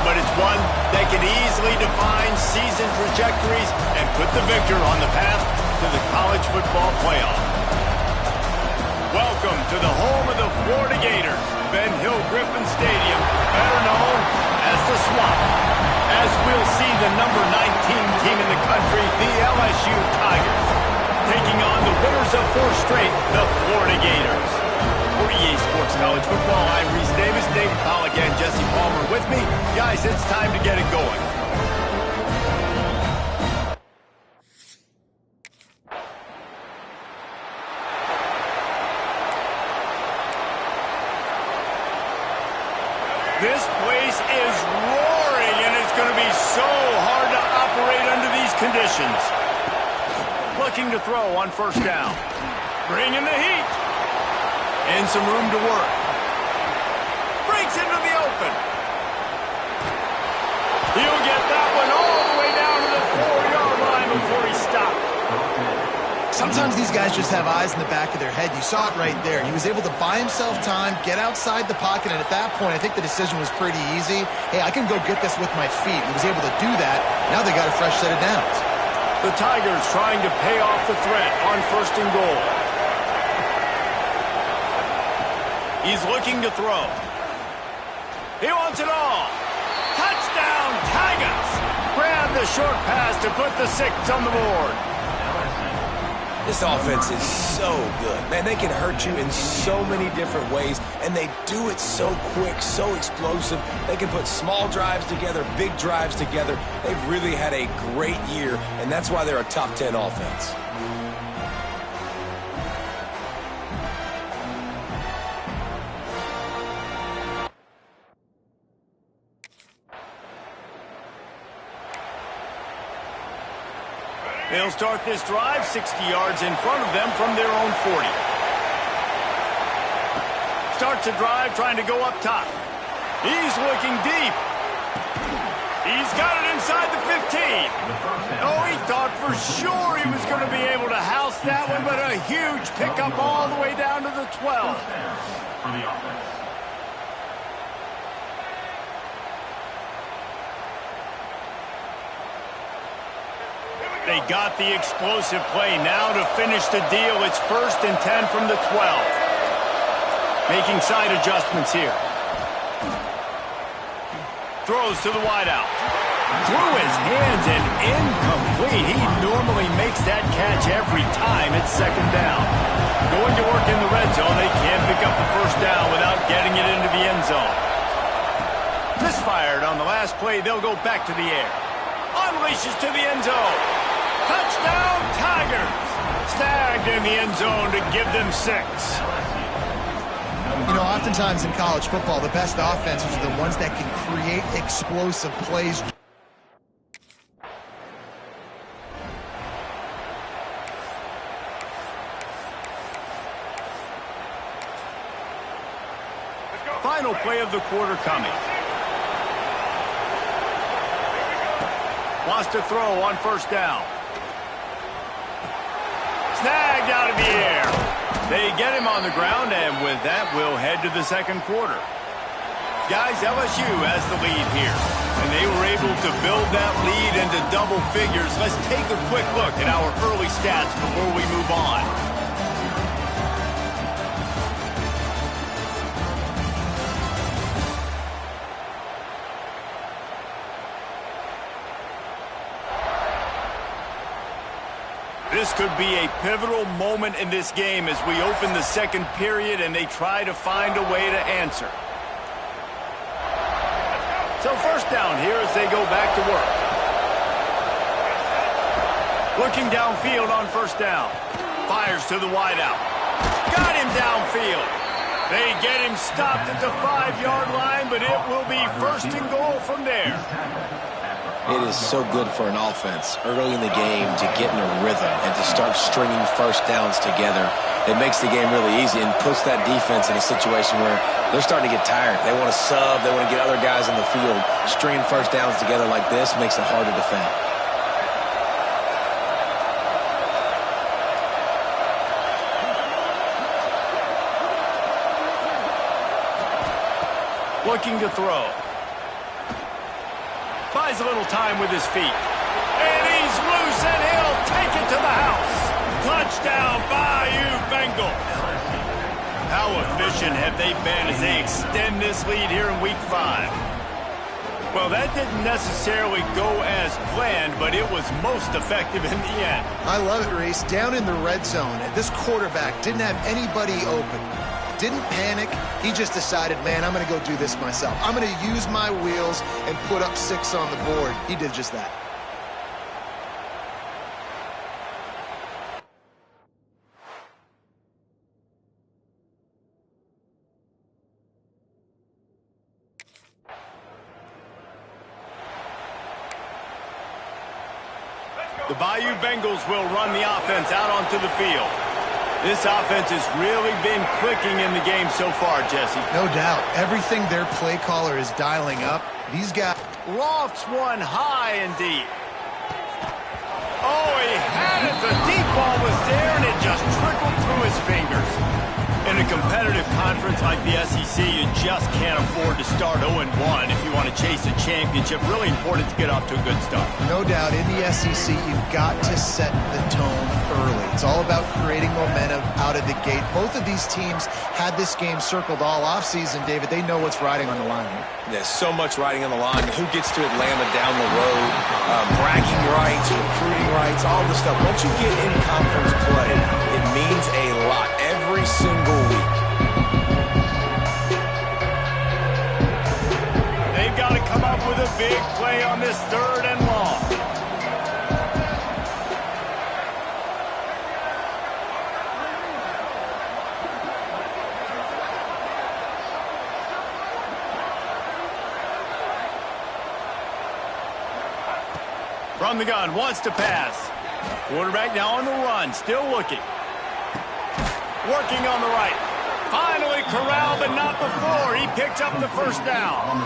but it's one that can easily define season trajectories and put the victor on the path to the college football playoff. Welcome to the home of the Florida Gators, Ben Hill Griffin Stadium, better known as the Swamp, as we'll see the number 19 team in the country, the LSU Tigers, taking on the winners of 4 straight, the Florida Gators. For EA Sports College Football, I'm Reese Davis, David Pollack, and Jesse Palmer with me. Guys, it's time to get it going. This place is roaring, and it's going to be so hard to operate under these conditions. Looking to throw on first down. Bringing the heat. And some room to work. Breaks into the open. He'll get that one all the way down to the 4-yard line before he stopped. Sometimes these guys just have eyes in the back of their head. You saw it right there. He was able to buy himself time, get outside the pocket, and at that point, I think the decision was pretty easy. Hey, I can go get this with my feet. He was able to do that. Now they got a fresh set of downs. The Tigers trying to pay off the threat on first and goal. He's looking to throw. He wants it all. Touchdown, Tigers! Grab the short pass to put the 6 on the board. This offense is so good. Man, they can hurt you in so many different ways, and they do it so quick, so explosive. They can put small drives together, big drives together. They've really had a great year, and that's why they're a top 10 offense. They'll start this drive 60 yards in front of them from their own 40. Starts a drive trying to go up top. He's looking deep. He's got it inside the 15. Oh, he thought for sure he was going to be able to house that one, but a huge pickup all the way down to the 12. For the offense. They got the explosive play now to finish the deal. It's 1st and 10 from the 12. Making side adjustments here. Throws to the wideout. Through his hands and incomplete. He normally makes that catch every time. It's 2nd down. Going to work in the red zone. They can't pick up the 1st down without getting it into the end zone. Misfired on the last play. They'll go back to the air. Unleashes to the end zone. Touchdown, Tigers! Snagged in the end zone to give them 6. You know, oftentimes in college football, the best offenses are the ones that can create explosive plays. Final play of the quarter coming. Wants to throw on first down. Snagged out of the air. They get him on the ground, and with that, we'll head to the 2nd quarter. Guys, LSU has the lead here, and they were able to build that lead into double figures. Let's take a quick look at our early stats before we move on. This could be a pivotal moment in this game as we open the 2nd period and they try to find a way to answer. So 1st down here as they go back to work. Looking downfield on 1st down. Fires to the wideout. Got him downfield. They get him stopped at the 5-yard line, but it will be 1st and goal from there. It is so good for an offense early in the game to get in a rhythm and to start stringing 1st downs together. It makes the game really easy and puts that defense in a situation where they're starting to get tired. They want to sub. They want to get other guys in the field. Stringing 1st downs together like this makes it hard to defend. Looking to throw. Buys a little time with his feet. And he's loose, and he'll take it to the house. Touchdown, Bayou Bengals. How efficient have they been as they extend this lead here in Week 5? Well, that didn't necessarily go as planned, but it was most effective in the end. I love it, Reese. Down in the red zone, this quarterback didn't have anybody open. Didn't panic. He just decided, man, I'm going to go do this myself. I'm going to use my wheels and put up 6 on the board. He did just that. The Bayou Bengals will run the offense out onto the field. This offense has really been clicking in the game so far, Jesse. No doubt. Everything their play caller is dialing up, these guys... Lofts one high and deep. Oh, he had it. The deep ball was there, and it just trickled through his fingers. In a competitive conference like the SEC, you just can't afford to start 0-1 if you want to chase a championship. Really important to get off to a good start. No doubt, in the SEC, you've got to set the tone early. It's all about creating momentum out of the gate. Both of these teams had this game circled all offseason, David. They know what's riding on the line here. There's so much riding on the line. Who gets to Atlanta down the road, bragging rights, recruiting rights, all this stuff. Once you get in conference play, it means a lot every single week. They've got to come up with a big play on this 3rd and long. From the gun, wants to pass. Quarterback now on the run, still looking. Working on the right. Finally corralled, but not before. He picks up the first down.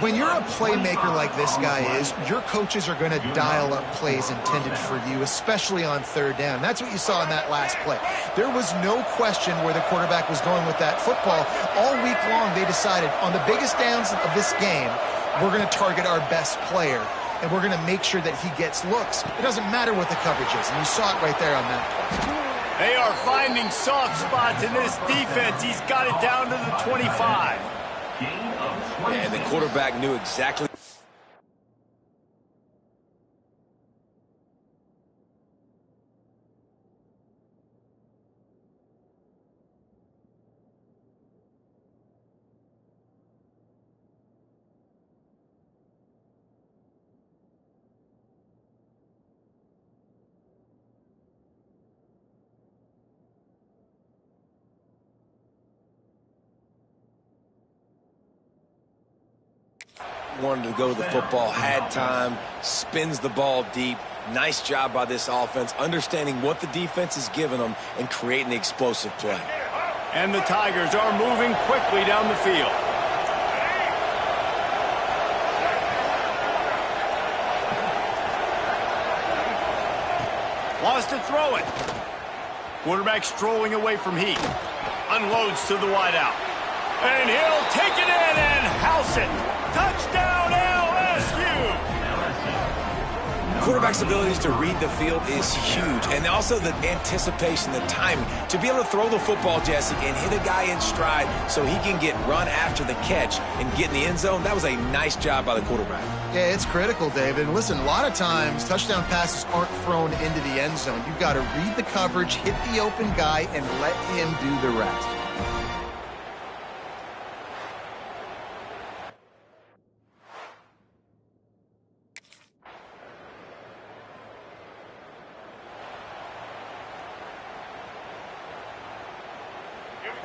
When you're a playmaker like this guy is, your coaches are going to dial up plays intended for you, especially on 3rd down. That's what you saw in that last play. There was no question where the quarterback was going with that football. All week long, they decided on the biggest downs of this game, we're going to target our best player, and we're going to make sure that he gets looks. It doesn't matter what the coverage is, and you saw it right there on that play. They are finding soft spots in this defense. He's got it down to the 25. And the quarterback knew exactly. Wanted to go to the football, had time, spins the ball deep. Nice job by this offense, understanding what the defense is giving them and creating the explosive play. And the Tigers are moving quickly down the field. Wants to throw it. Quarterback strolling away from Heat. Unloads to the wideout. And he'll take it in and house it. Touchdown, LSU! Quarterback's abilities to read the field is huge, and also the anticipation, the timing. To be able to throw the football, Jesse, and hit a guy in stride so he can get run after the catch and get in the end zone, that was a nice job by the quarterback. Yeah, it's critical, David. And listen, a lot of times, touchdown passes aren't thrown into the end zone. You've got to read the coverage, hit the open guy, and let him do the rest.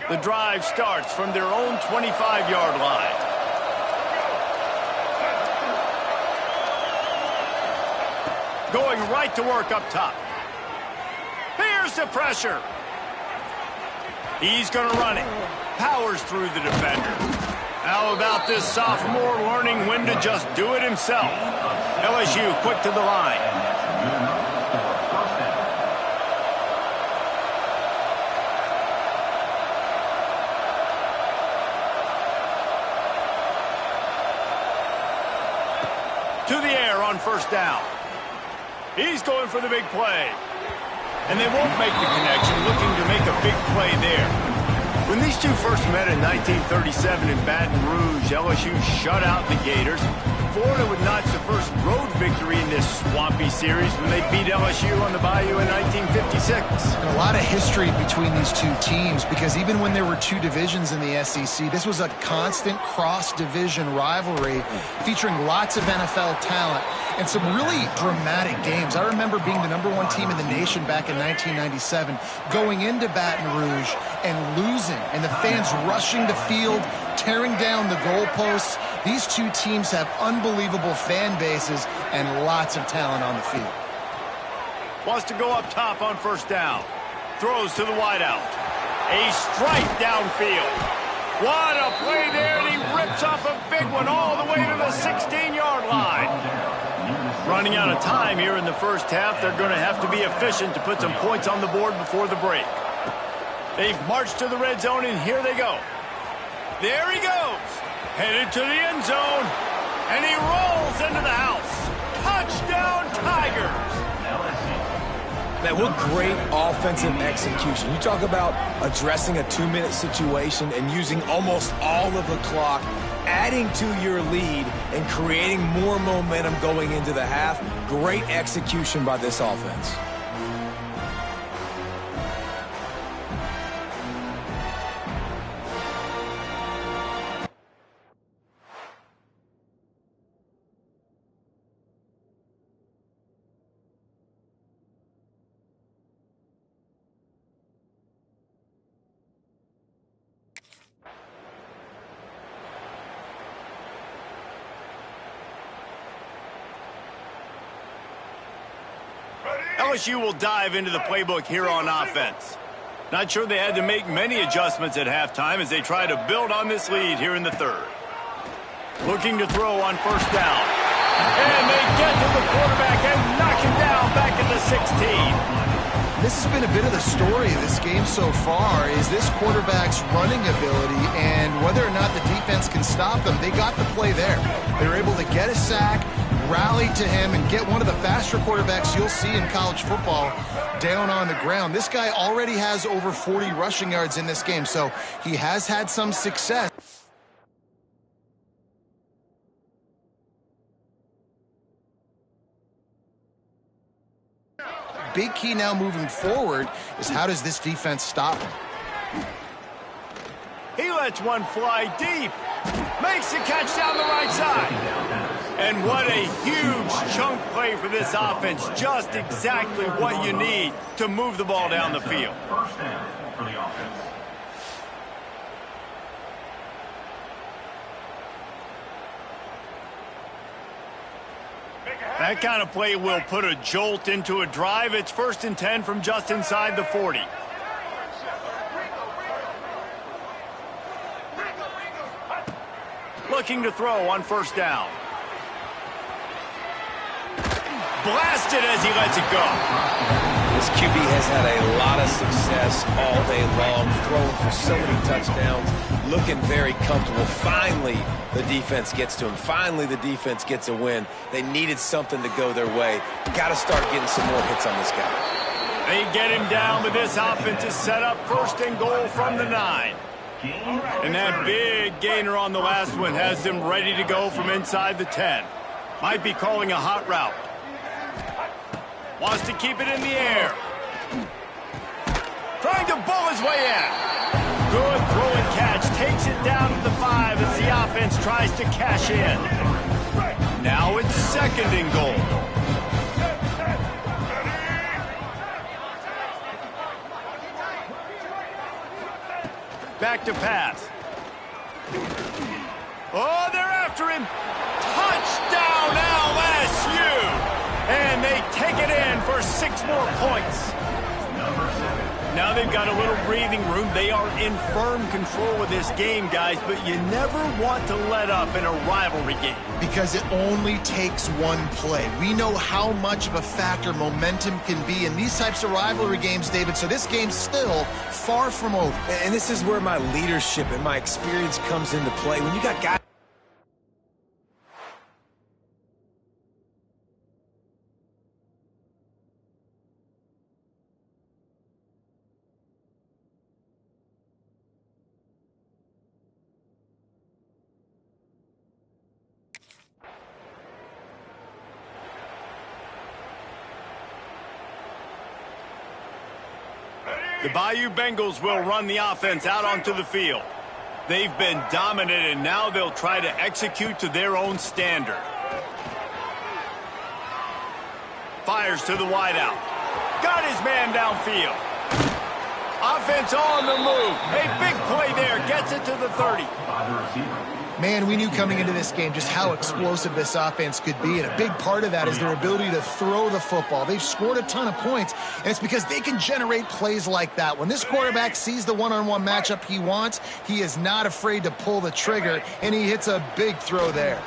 The drive starts from their own 25-yard line. Going right to work up top. Here's the pressure. He's going to run it. Powers through the defender. How about this sophomore learning when to just do it himself? LSU quick to the line. to the air on first down. He's going for the big play. And they won't make the connection, looking to make a big play there. When these two first met in 1937 in Baton Rouge, LSU shut out the Gators. Florida would notch the first road victory in this swampy series when they beat LSU on the Bayou in 1956. And a lot of history between these two teams, because even when there were two divisions in the SEC, this was a constant cross-division rivalry featuring lots of NFL talent and some really dramatic games. I remember being the #1 team in the nation back in 1997, going into Baton Rouge and losing, and the fans rushing the field, tearing down the goalposts. These two teams have unbelievable fan bases and lots of talent on the field. Wants to go up top on first down. Throws to the wideout. A strike downfield. What a play there, and he rips off a big one all the way to the 16-yard line. Running out of time here in the first half, they're going to have to be efficient to put some points on the board before the break. They've marched to the red zone, and here they go. There he goes. Headed to the end zone, and he rolls into the house. Touchdown, Tigers! Man, what great offensive execution. You talk about addressing a 2-minute situation and using almost all of the clock, adding to your lead, and creating more momentum going into the half. Great execution by this offense. LSU will dive into the playbook here on offense. Not sure they had to make many adjustments at halftime as they try to build on this lead here in the third. Looking to throw on first down. And they get to the quarterback and knock him down back at the 16. This has been a bit of the story of this game so far, is this quarterback's running ability and whether or not the defense can stop them. They got the play there. They were able to get a sack, rally to him, and get one of the faster quarterbacks you'll see in college football down on the ground. This guy already has over 40 rushing yards in this game, so he has had some success. Big key now moving forward is how does this defense stop him? He lets one fly deep. Makes the catch down the right side. And what a huge chunk play for this offense. Just exactly what you need to move the ball down the field. That kind of play will put a jolt into a drive. It's 1st and 10 from just inside the 40. Looking to throw on first down. Blasted as he lets it go. This QB has had a lot of success all day long, throwing for so many touchdowns, looking very comfortable. Finally, the defense gets to him. Finally, the defense gets a win. They needed something to go their way. Got to start getting some more hits on this guy. They get him down, but this offense is set up 1st and goal from the 9. And that big gainer on the last one has them ready to go from inside the 10. Might be calling a hot route. Wants to keep it in the air. Trying to bull his way in. Good throw and catch. Takes it down to the 5 as the offense tries to cash in. Now it's 2nd and goal. Back to pass. Oh, they're after him. Touchdown LSU. And they take it in for 6 more points. Now they've got a little breathing room. They are in firm control of this game, guys, but you never want to let up in a rivalry game. Because it only takes one play. We know how much of a factor momentum can be in these types of rivalry games, David, so this game's still far from over. And this is where my leadership and my experience comes into play. When you got guys The Bayou Bengals will run the offense out onto the field. They've been dominant, and now they'll try to execute to their own standard. Fires to the wideout. Got his man downfield. Offense on the move. A big play there. Gets it to the 30. Man, we knew coming into this game just how explosive this offense could be, and a big part of that is their ability to throw the football. They've scored a ton of points, and it's because they can generate plays like that. When this quarterback sees the one-on-one matchup he wants, he is not afraid to pull the trigger, and he hits a big throw there.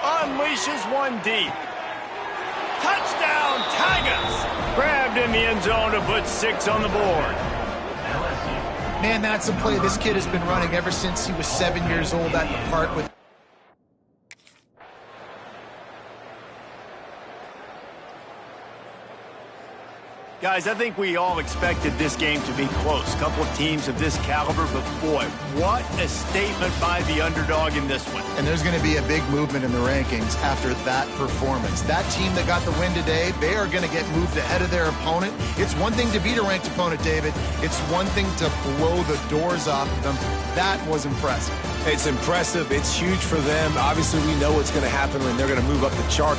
Unleashes one deep. Touchdown, Tigers! Grabbed in the end zone to put 6 on the board. Man, that's a play this kid has been running ever since he was 7 years old at the park with. Guys, I think we all expected this game to be close. A couple of teams of this caliber, but boy, what a statement by the underdog in this one. And there's going to be a big movement in the rankings after that performance. That team that got the win today, they are going to get moved ahead of their opponent. It's one thing to beat a ranked opponent, David. It's one thing to blow the doors off of them. That was impressive. It's impressive. It's huge for them. Obviously, we know what's going to happen when they're going to move up the chart.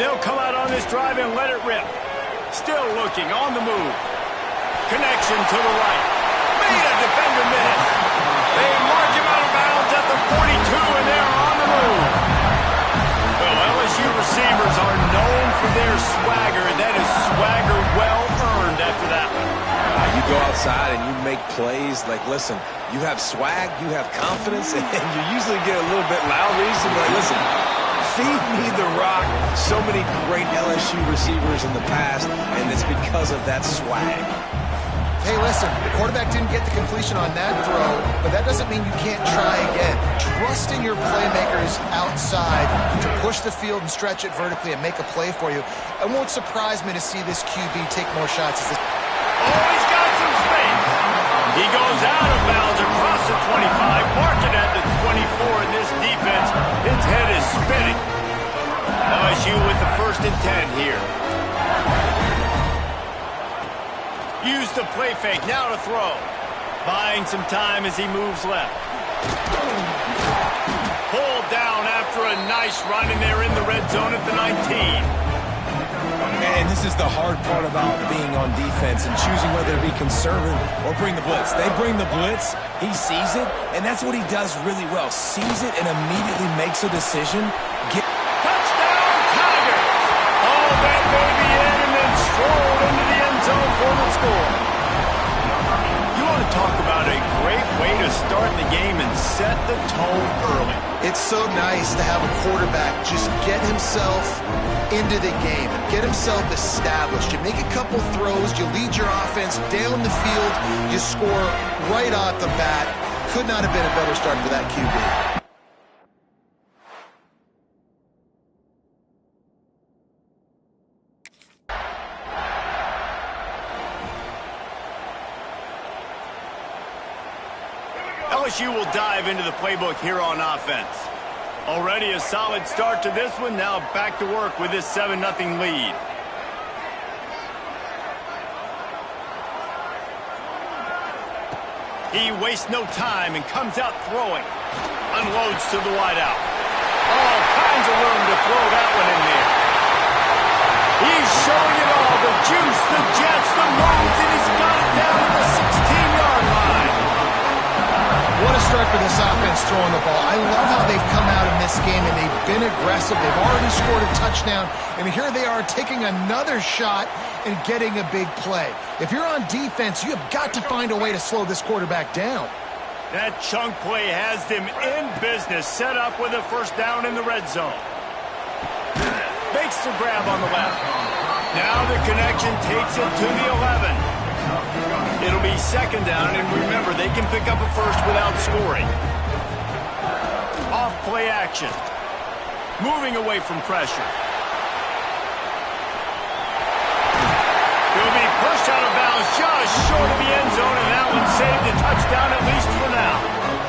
They'll come out on this drive and let it rip. Still looking, on the move. Connection to the right. Made a defender miss. They mark him out of bounds at the 42, and they're on the move. Well, LSU receivers are known for their swagger, and that is swagger well earned after that one. You go outside and you make plays. Like, listen, you have swag, you have confidence, and you usually get a little bit loud recently. Like, listen, feed me the rock. So many great LSU receivers in the past, and it's because of that swag. Hey, listen, the quarterback didn't get the completion on that throw, but that doesn't mean you can't try again. Trust in your playmakers outside to push the field and stretch it vertically and make a play for you. It won't surprise me to see this QB take more shots. Oh, he's got some space. He goes out of bounds across the 25, mark it at the 24, and this defense, its head is spinning. LSU with the 1st and 10 here. Use the play fake, now to throw. Buying some time as he moves left. Pulled down after a nice run, and they're in the red zone at the 19. And this is the hard part about being on defense and choosing whether to be conservative or bring the blitz. They bring the blitz, he sees it, and that's what he does really well. Sees it and immediately makes a decision. Touchdown, Tigers! Oh, that baby in and then strolled into the end zone for the score. You want to talk about a great way to start the game and set the tone early. It's so nice to have a quarterback just get himself into the game, get himself established. You make a couple throws, you lead your offense down the field, you score right off the bat. Could not have been a better start for that QB. LSU will dive into the playbook here on offense. Already a solid start to this one. Now back to work with this 7-0 lead. He wastes no time and comes out throwing. Unloads to the wideout. All kinds of room to throw that one in there. He's showing it all. The juice, the jets, the moves, and he's got it down to the 16-yard line. What a start for this offense throwing the ball. I love how they've come out in this game and they've been aggressive. They've already scored a touchdown, and here they are taking another shot and getting a big play. If you're on defense, you have got to find a way to slow this quarterback down. That chunk play has them in business, set up with a 1st down in the red zone. Makes the grab on the left. Now the connection takes it to the 11. It'll be 2nd down, and remember, they can pick up a 1st without scoring. Off play action. Moving away from pressure. He'll be pushed out of bounds just short of the end zone, and that one saved a touchdown at least for now.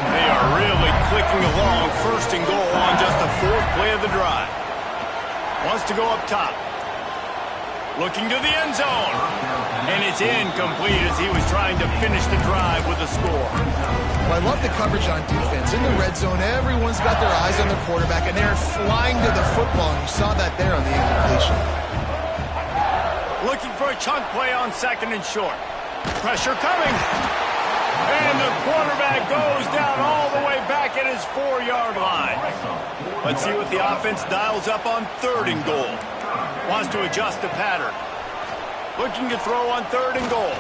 They are really clicking along, 1st and goal on just the 4th play of the drive. Wants to go up top. Looking to the end zone. And it's incomplete as he was trying to finish the drive with a score. Well, I love the coverage on defense. In the red zone, everyone's got their eyes on the quarterback, and they're flying to the football, and you saw that there on the incompletion. Looking for a chunk play on 2nd and short. Pressure coming. And the quarterback goes down all the way back at his 4-yard line. Let's see what the offense dials up on 3rd and goal. Wants to adjust the pattern. Looking to throw on 3rd and goal.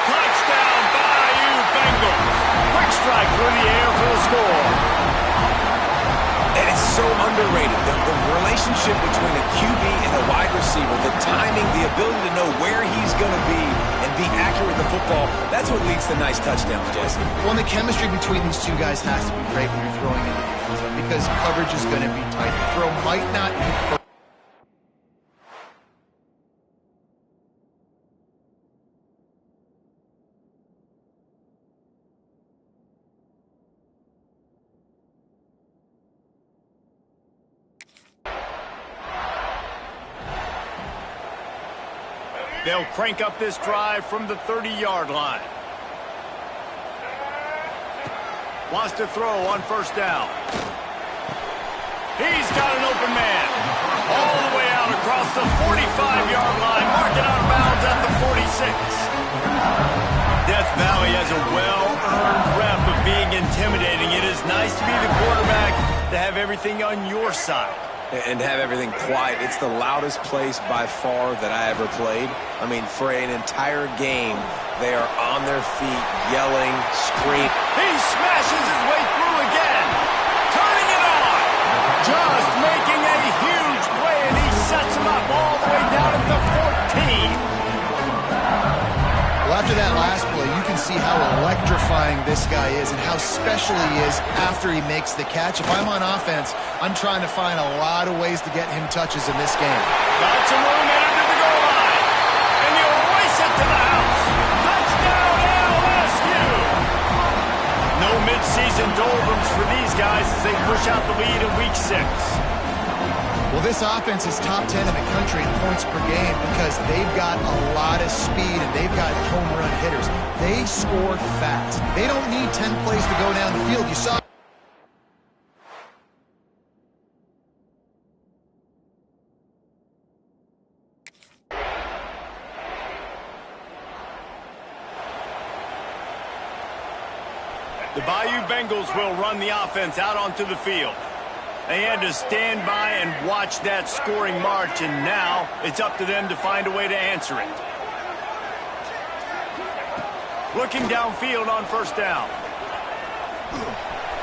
Touchdown, Bayou Bengals. Quick strike through the air for the score. And it's so underrated. The relationship between a QB and a wide receiver, the timing, the ability to know where he's going to be and be accurate with the football, that's what leads to nice touchdowns, Jesse. Well, the chemistry between these two guys has to be great when you're throwing in the defense zone because coverage is going to be tight. The throw might not be perfect. They'll crank up this drive from the 30-yard line. Wants to throw on 1st down. He's got an open man. All the Death Valley has a well-earned rep of being intimidating. It is nice to be the quarterback, to have everything on your side. And have everything quiet. It's the loudest place by far that I ever played. I mean, for an entire game, they are on their feet, yelling, screaming. He smashes his way through again. Turning it on. Just making a huge play, and he sets him up all the way down at the 14. Well, after that last play, you can see how electrifying this guy is and how special he is after he makes the catch. If I'm on offense, I'm trying to find a lot of ways to get him touches in this game. Got some room in under the goal line. And he'll race it to the house. Touchdown, LSU! No midseason doldrums for these guys as they push out the lead in Week 6. Well, this offense is top 10 in the country in points per game because they've got a lot of speed and they've got home run hitters. They score fast. They don't need 10 plays to go down the field. You saw the Bayou Bengals will run the offense out onto the field. They had to stand by and watch that scoring march, and now it's up to them to find a way to answer it. Looking downfield on first down.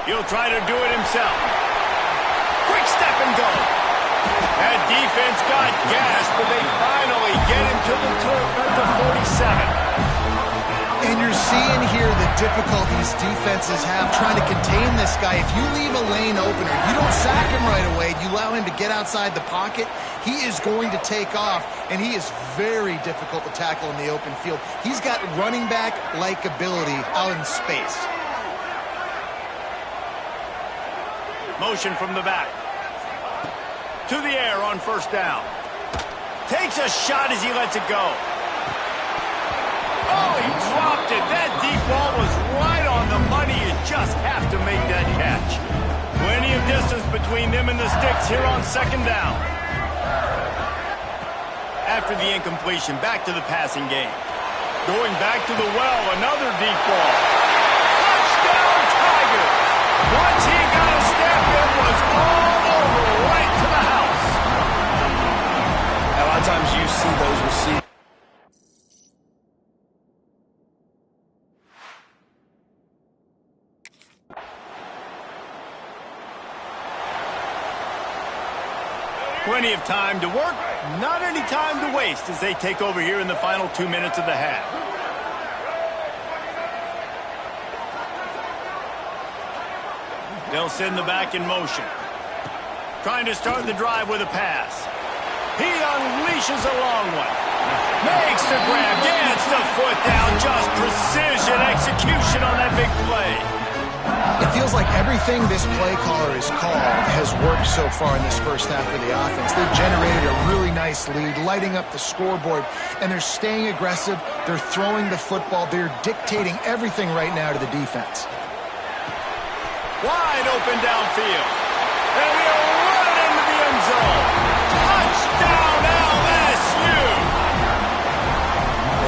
He'll try to do it himself. Quick step and go. That defense got gas, but they finally get him to the turf at the 47. And you're seeing here the difficulties defenses have trying to contain this guy. If you leave a lane open or you don't sack him right away, you allow him to get outside the pocket, he is going to take off, and he is very difficult to tackle in the open field. He's got running back-like ability out in space. Motion from the back. To the air on first down. Takes a shot as he lets it go. Oh, he dropped it. That deep ball was right on the money. You just have to make that catch. Plenty of distance between them and the sticks here on second down. After the incompletion, back to the passing game. Going back to the well, another deep ball. Touchdown, Tigers! Once he got a step, it was all over, right to the house. A lot of times you see those receivers. Plenty of time to work, not any time to waste as they take over here in the final 2 minutes of the half. They'll send the back in motion. Trying to start the drive with a pass. He unleashes a long one. Makes the grab, gets the foot down, just precision execution on that big play. It feels like everything this play caller has called has worked so far in this first half of the offense. They've generated a really nice lead, lighting up the scoreboard, and they're staying aggressive. They're throwing the football. They're dictating everything right now to the defense. Wide open downfield. And he'll run into the end zone. Touchdown, LSU!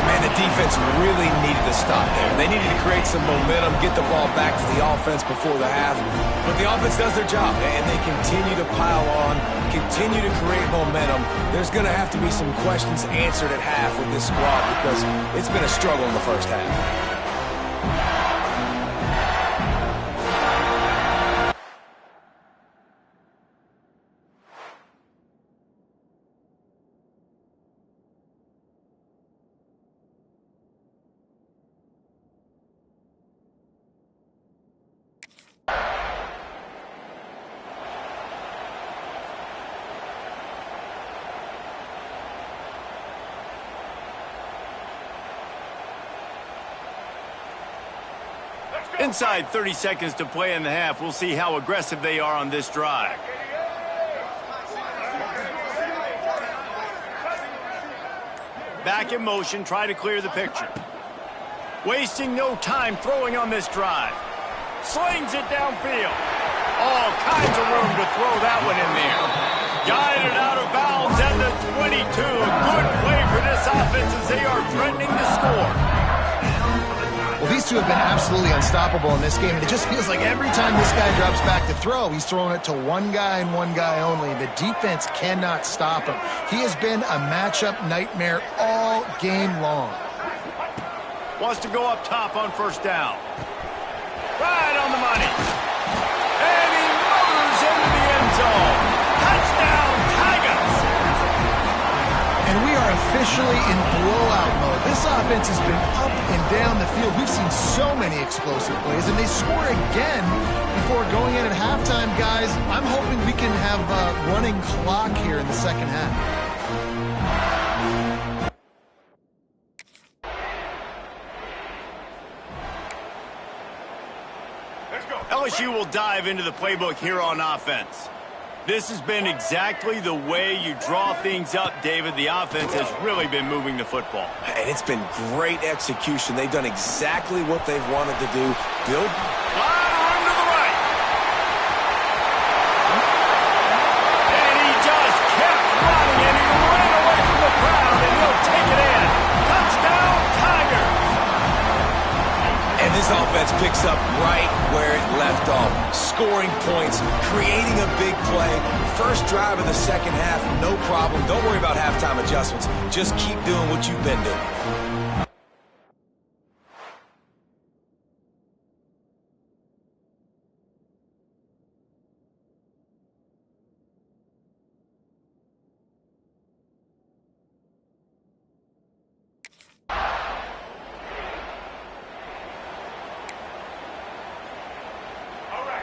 Man, the defense really needed to stop there. They needed to create some momentum, get the ball back to the offense before the half. But the offense does their job, and they continue to pile on, continue to create momentum. There's going to have to be some questions answered at half with this squad because it's been a struggle in the first half. Inside 30 seconds to play in the half. We'll see how aggressive they are on this drive. Back in motion, try to clear the picture. Wasting no time throwing on this drive. Slings it downfield. All kinds of room to throw that one in there. Guided out of bounds at the 22. A good play for this offense. offense as they are threatening to score. Well, these two have been absolutely unstoppable in this game, and it just feels like every time this guy drops back to throw, he's throwing it to one guy and one guy only. The defense cannot stop him. He has been a matchup nightmare all game long. Wants to go up top on first down. Right on the money. And he motors into the end zone. Touchdown, Tigers! And we are officially in blowout mode. This offense has been up and down the field. We've seen so many explosive plays, and they score again before going in at halftime, guys. I'm hoping we can have a running clock here in the second half. LSU will dive into the playbook here on offense. This has been exactly the way you draw things up, David. The offense has really been moving the football. And it's been great execution. They've done exactly what they've wanted to do. Build. Lot of room to the right. And he just kept running, and he ran away from the crowd, and he'll take it in. Touchdown, Tigers! And this offense picks up right where it left off. Scoring points, creating a big play. First drive of the second half, no problem. Don't worry about halftime adjustments. Just keep doing what you've been doing.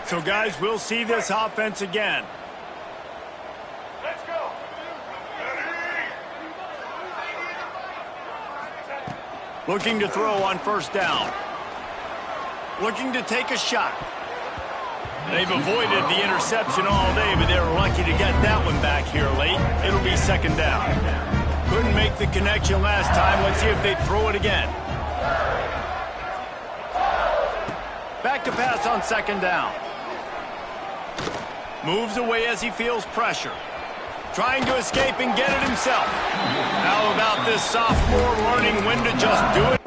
So, guys, we'll see this offense again. Let's go. Looking to throw on first down. Looking to take a shot. They've avoided the interception all day, but they were lucky to get that one back here late. It'll be second down. Couldn't make the connection last time. Let's see if they throw it again. Back to pass on second down. Moves away as he feels pressure. Trying to escape and get it himself. How about this sophomore learning when to just do it?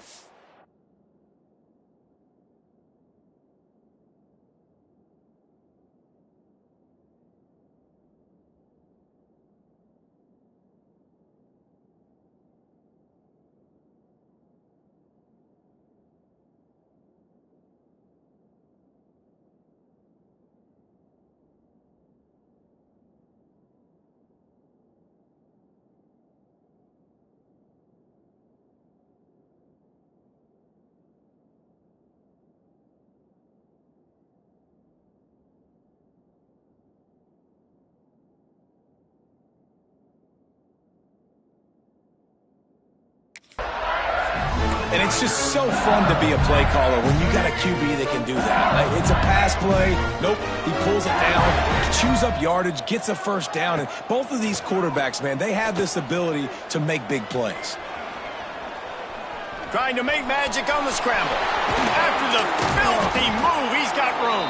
And it's just so fun to be a play caller when you got a QB that can do that. It's a pass play. Nope, he pulls it down, chews up yardage, gets a first down. And both of these quarterbacks, man, they have this ability to make big plays. Trying to make magic on the scramble. After the filthy move, he's got room.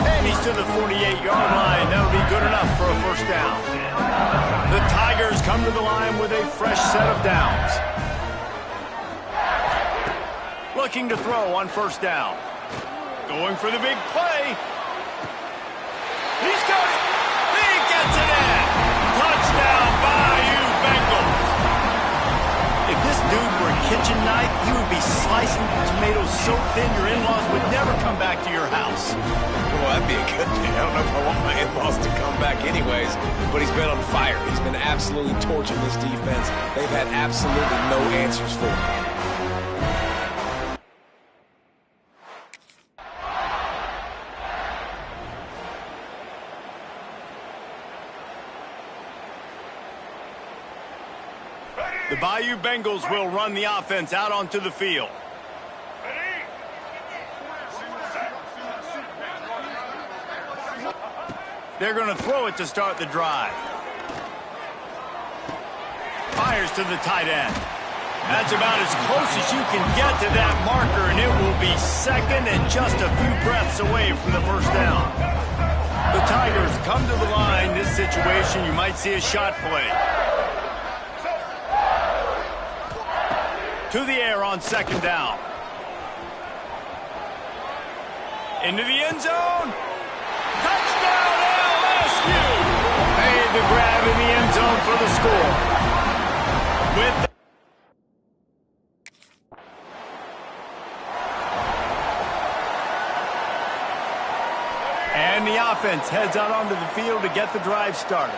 And he's to the 48-yard line. That'll be good enough for a first down. The Tigers come to the line with a fresh set of downs. Looking to throw on first down. Going for the big play. He's got it. He gets it in. Touchdown, Bayou Bengals. If this dude were a kitchen knife, he would be slicing tomatoes so thin your in-laws would never come back to your house. Well, that'd be a good thing. I don't know if I want my in-laws to come back anyways, but he's been on fire. He's been absolutely torching this defense. They've had absolutely no answers for him. The Bayou Bengals will run the offense out onto the field. They're going to throw it to start the drive. Fires to the tight end. That's about as close as you can get to that marker, and it will be second and just a few breaths away from the first down. The Tigers come to the line. This situation, you might see a shot play. To the air on second down. Into the end zone. Touchdown, LSU! Made the grab in the end zone for the score. With and the offense heads out onto the field to get the drive started.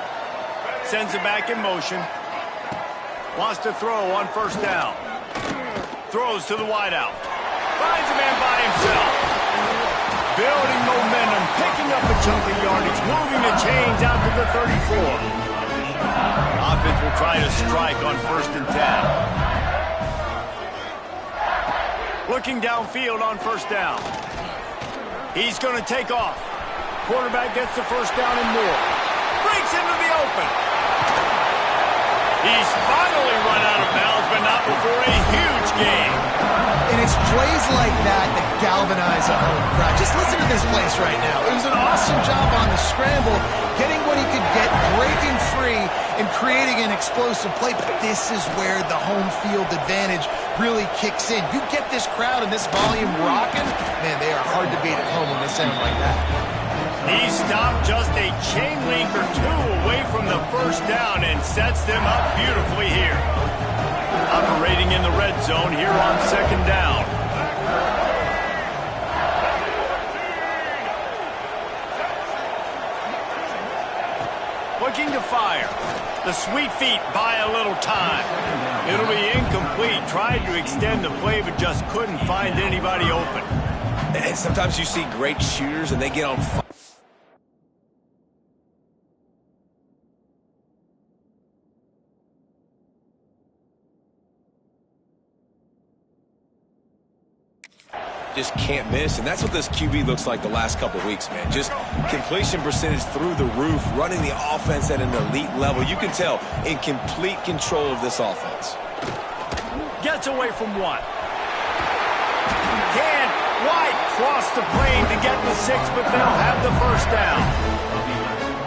Sends it back in motion. Wants to throw on first down. Throws to the wideout. Finds a man by himself. Building momentum, picking up a chunk of yardage, moving the chains out to the 34. Offense will try to strike on 1st and 10. Looking downfield on first down. He's going to take off. Quarterback gets the first down and more. Breaks into the open. He's finally run out of bounds, but not before a huge gain. And it's plays like that that galvanize a home crowd. Just listen to this place right now. It was an awesome job on the scramble, getting what he could get, breaking free, and creating an explosive play. But this is where the home field advantage really kicks in. You get this crowd and this volume rocking, man, they are hard to beat at home when they sound like that. He stopped just a chain link or two away from the first down and sets them up beautifully here. Operating in the red zone here on second down. Looking to fire. The sweet feet buy a little time. It'll be incomplete. Tried to extend the play, but just couldn't find anybody open. And sometimes you see great shooters and they get on fire. Just can't miss, and that's what this QB looks like the last couple of weeks, man. Just completion percentage through the roof, running the offense at an elite level. You can tell in complete control of this offense. Gets away from one. Can't quite cross the plane to get the 6, but they'll have the first down.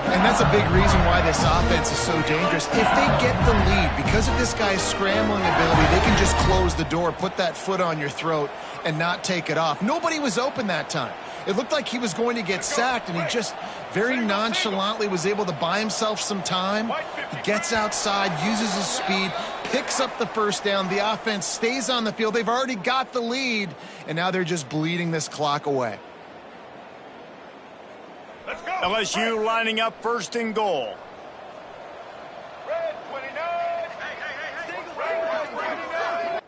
And that's a big reason why this offense is so dangerous. If they get the lead, because of this guy's scrambling ability, they can just close the door, put that foot on your throat, and not take it off. Nobody was open that time. It looked like he was going to get sacked, and he just very nonchalantly was able to buy himself some time. He gets outside, uses his speed, picks up the first down. The offense stays on the field. They've already got the lead, and now they're just bleeding this clock away. LSU lining up 1st and goal. Red 29. Red 29.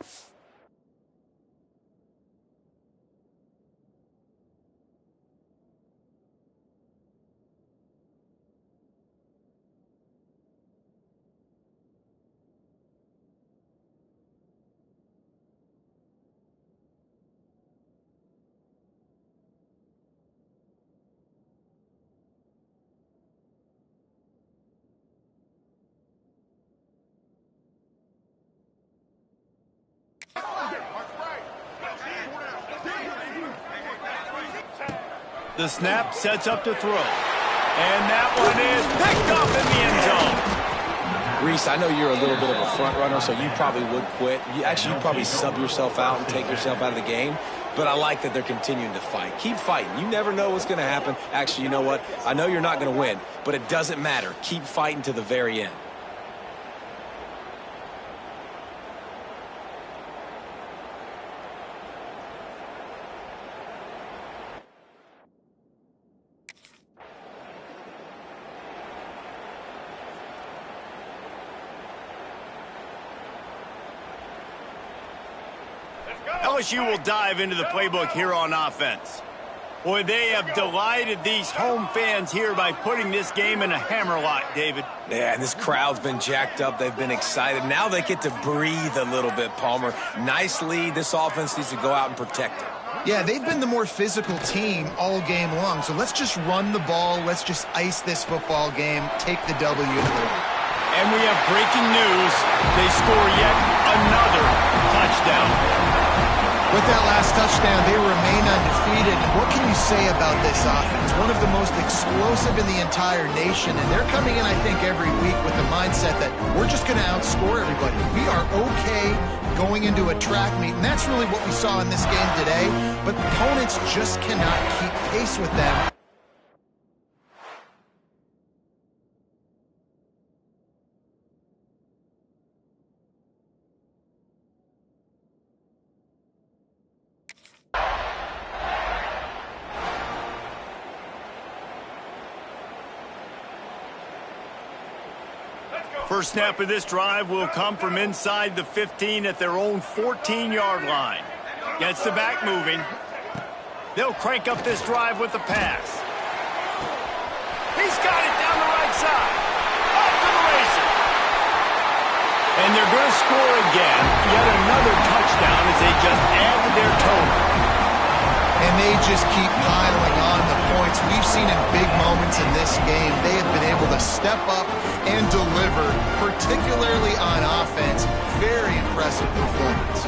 The snap sets up to throw. And that one is picked up in the end zone. Reese, I know you're a little bit of a front runner, so you probably would quit. You'd probably sub yourself out and take yourself out of the game. But I like that they're continuing to fight. Keep fighting. You never know what's going to happen. Actually, you know what? I know you're not going to win, but it doesn't matter. Keep fighting to the very end. LSU will dive into the playbook here on offense. Boy, they have delighted these home fans here by putting this game in a hammerlock, David. Yeah, and this crowd's been jacked up. They've been excited. Now they get to breathe a little bit, Palmer. Nice lead. This offense needs to go out and protect it. Yeah, they've been the more physical team all game long. So let's just run the ball. Let's just ice this football game. Take the W. And we have breaking news. They score yet another touchdown. With that last touchdown, they remain undefeated. And what can you say about this offense? One of the most explosive in the entire nation, and they're coming in, I think, every week with the mindset that we're just going to outscore everybody. We are okay going into a track meet, and that's really what we saw in this game today, but opponents just cannot keep pace with them. First snap of this drive will come from inside the 15 at their own 14-yard line. Gets the back moving. They'll crank up this drive with the pass. He's got it down the right side. Off to the races. And they're going to score again. Yet another touchdown as they just add to their total. And they just keep piling on the points. We've seen in big moments in this game, they have been able to step up and deliver, particularly on offense. Very impressive performance.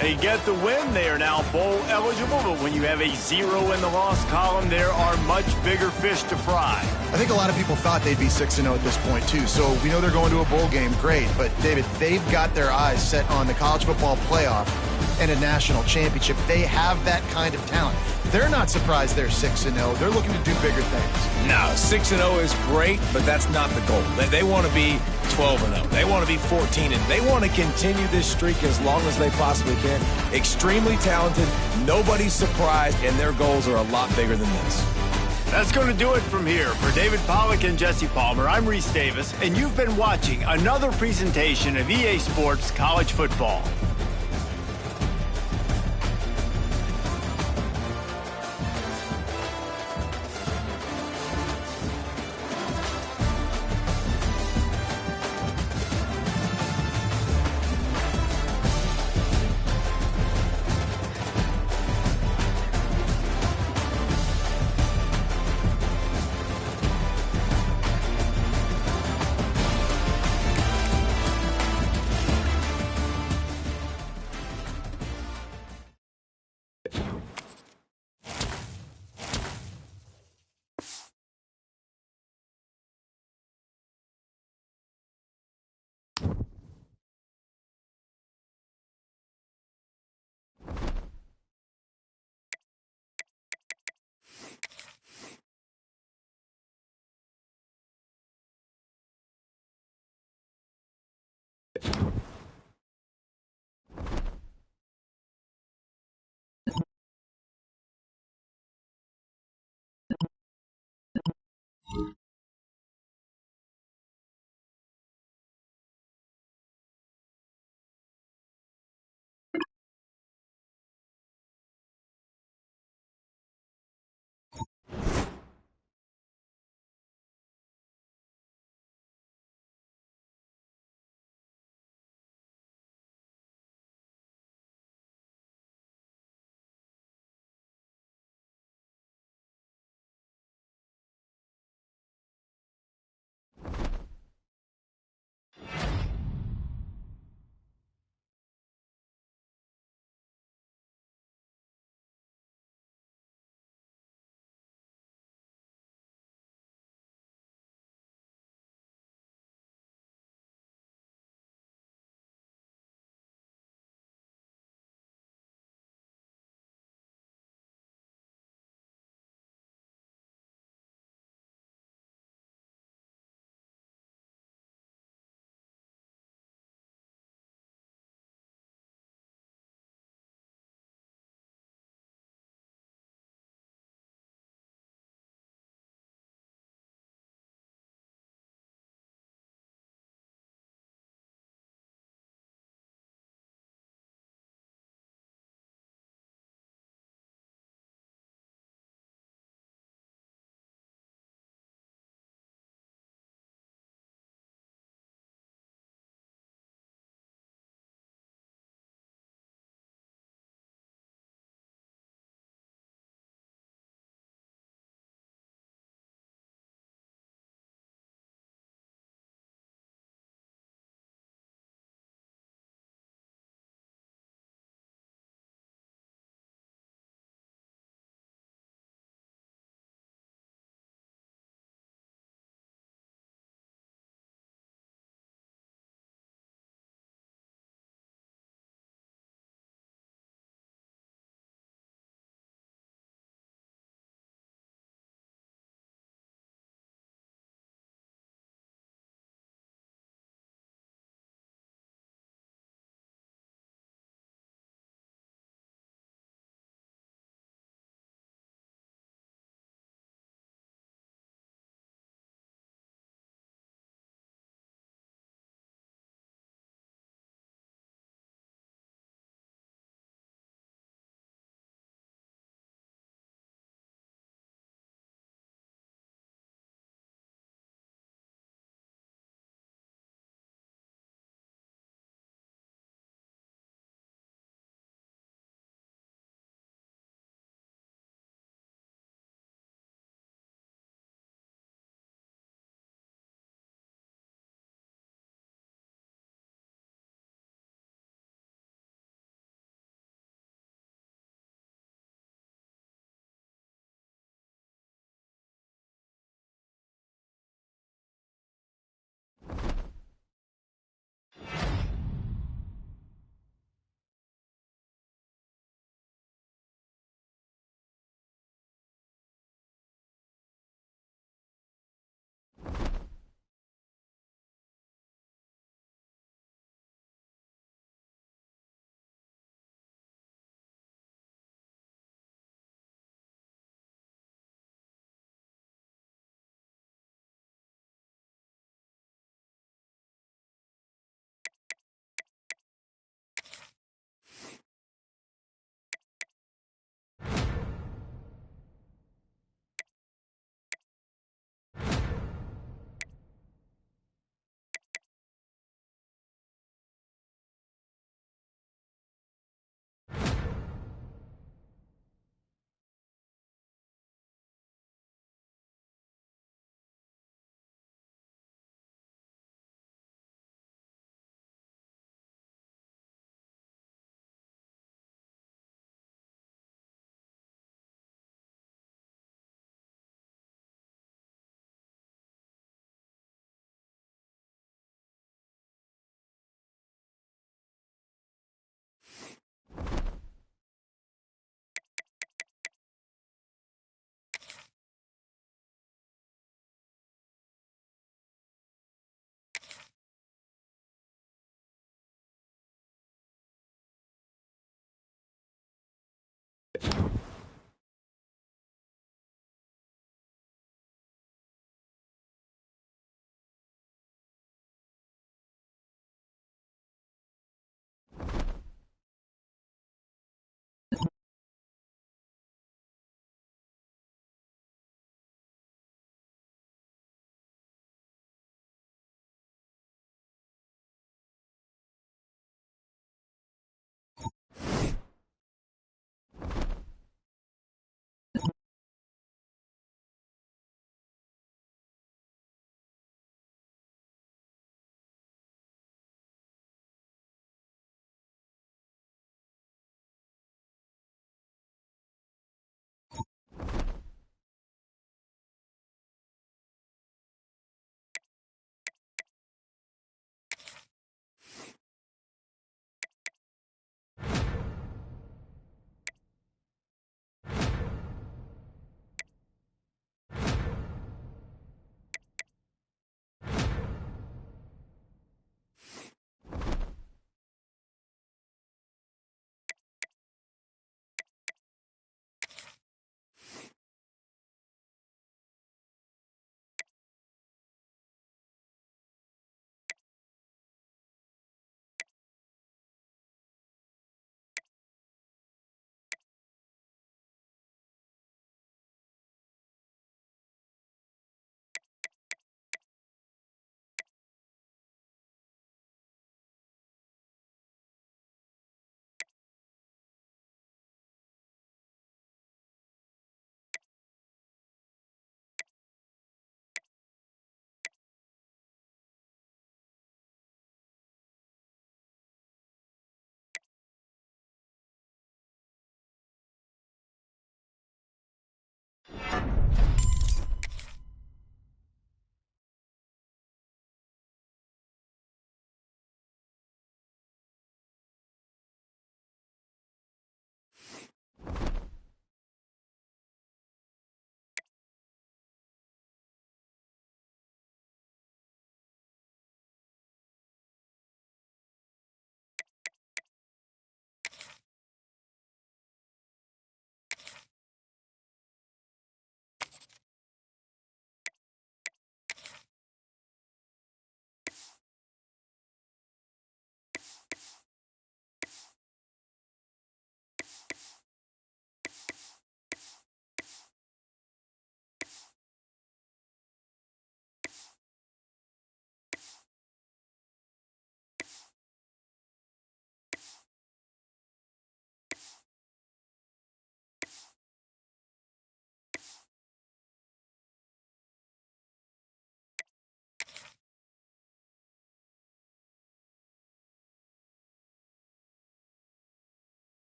They get the win. They are now bowl eligible, but when you have a 0 in the loss column, there are much bigger fish to fry. I think a lot of people thought they'd be 6-0 at this point, too. So we know they're going to a bowl game. Great. But, David, they've got their eyes set on the college football playoff and a national championship. They have that kind of talent. They're not surprised they're 6-0. They're looking to do bigger things. No, 6-0 is great, but that's not the goal. They want to be 12-0. They want to be 14, and they want to continue this streak as long as they possibly can. Extremely talented, nobody's surprised, and their goals are a lot bigger than this. That's going to do it from here. For David Pollack and Jesse Palmer, I'm Reese Davis, and you've been watching another presentation of EA Sports College Football.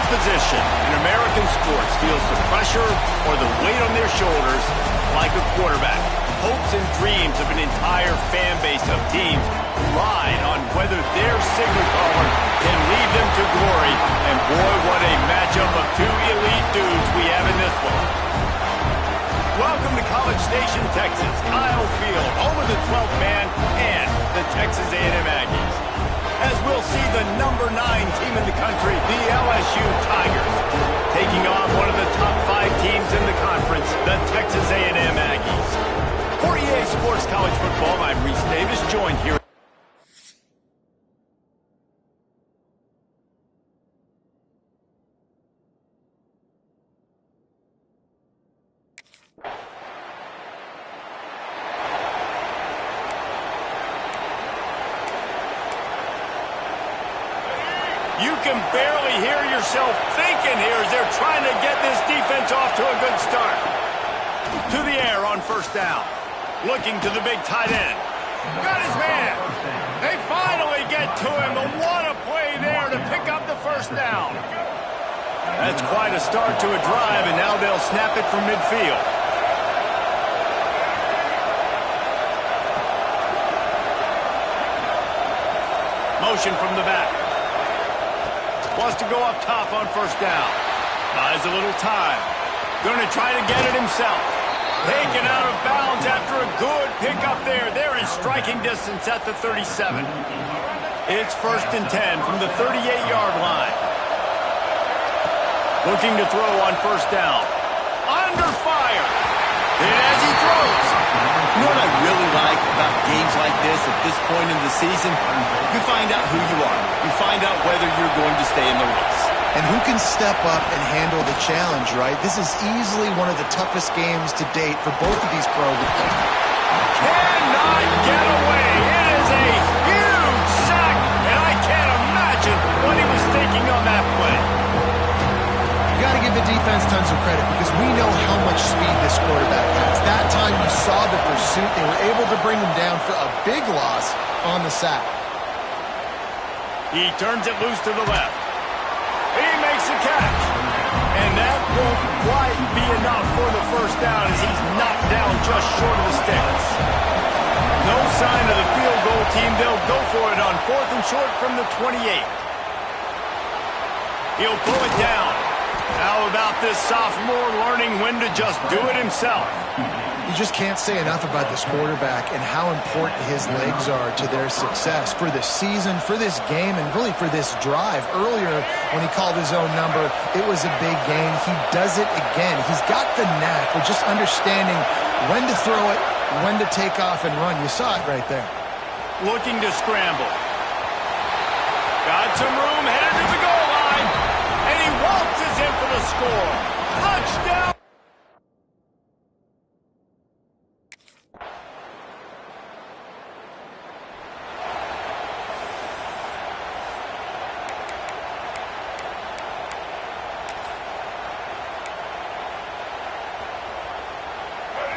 position in American sports feels the pressure or the weight on their shoulders like a quarterback. Hopes and dreams of an entire fan base of teams ride on whether their signal caller can lead them to glory. And boy, what a matchup of two elite dudes we have in this one. Welcome to College Station, Texas. Kyle Field, home of the 12th man and the Texas A&M Aggies. As we'll see the number 9 team in the country, the LSU Tigers, taking on one of the top 5 teams in the conference, the Texas A&M Aggies. For EA Sports College Football, I'm Reese Davis, joined here. You can barely hear yourself thinking here as they're trying to get this defense off to a good start. To the air on first down. Looking to the big tight end. Got his man. They finally get to him, but what a play there to pick up the first down. That's quite a start to a drive, and now they'll snap it from midfield. Motion from the back. Wants to go up top on first down. Buys a little time. Going to try to get it himself. Taken out of bounds after a good pickup there. They're in striking distance at the 37. It's 1st and 10 from the 38-yard line. Looking to throw on first down. Under fire. And as he throws. You know what I really like about games like this point in the season? You find out who you are. You find out whether you're going to stay in the race. And who can step up and handle the challenge, right? This is easily one of the toughest games to date for both of these programs. Cannot get away. It is a huge sack, and I can't imagine what he was thinking on that play. You got to give the defense tons of credit because we know how much speed this quarterback has. That time you saw the pursuit. They were able to bring him down for a big loss on the sack. He turns it loose to the left. He makes the catch. And that won't quite be enough for the first down as he's knocked down just short of the sticks. No sign of the field goal team. They'll go for it on 4th and short from the 28. He'll pull it down. How about this sophomore learning when to just do it himself? You just can't say enough about this quarterback and how important his legs are to their success for this season, for this game, and really for this drive. Earlier, when he called his own number, it was a big gain. He does it again. He's got the knack of just understanding when to throw it, when to take off and run. You saw it right there. Looking to scramble. Got some room, headed to the goal line, and he waltzes in for the score. Touchdown!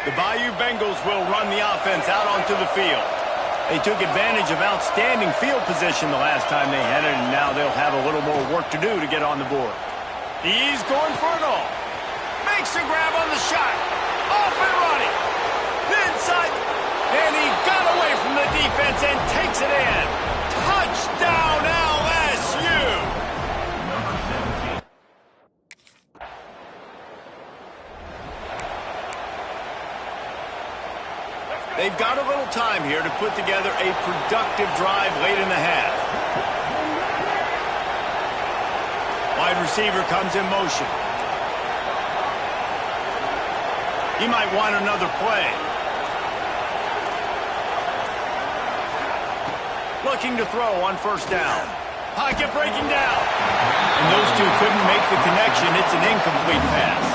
The Bayou Bengals will run the offense out onto the field. They took advantage of outstanding field position the last time they had it, and now they'll have a little more work to do to get on the board. He's going for it all. Makes a grab on the shot. Off and running. Inside. And he got away from the defense and takes it in. Touchdown LSU. They've got a little time here to put together a productive drive late in the half. Wide receiver comes in motion. He might want another play. Looking to throw on first down. Pocket breaking down. And those two couldn't make the connection. It's an incomplete pass.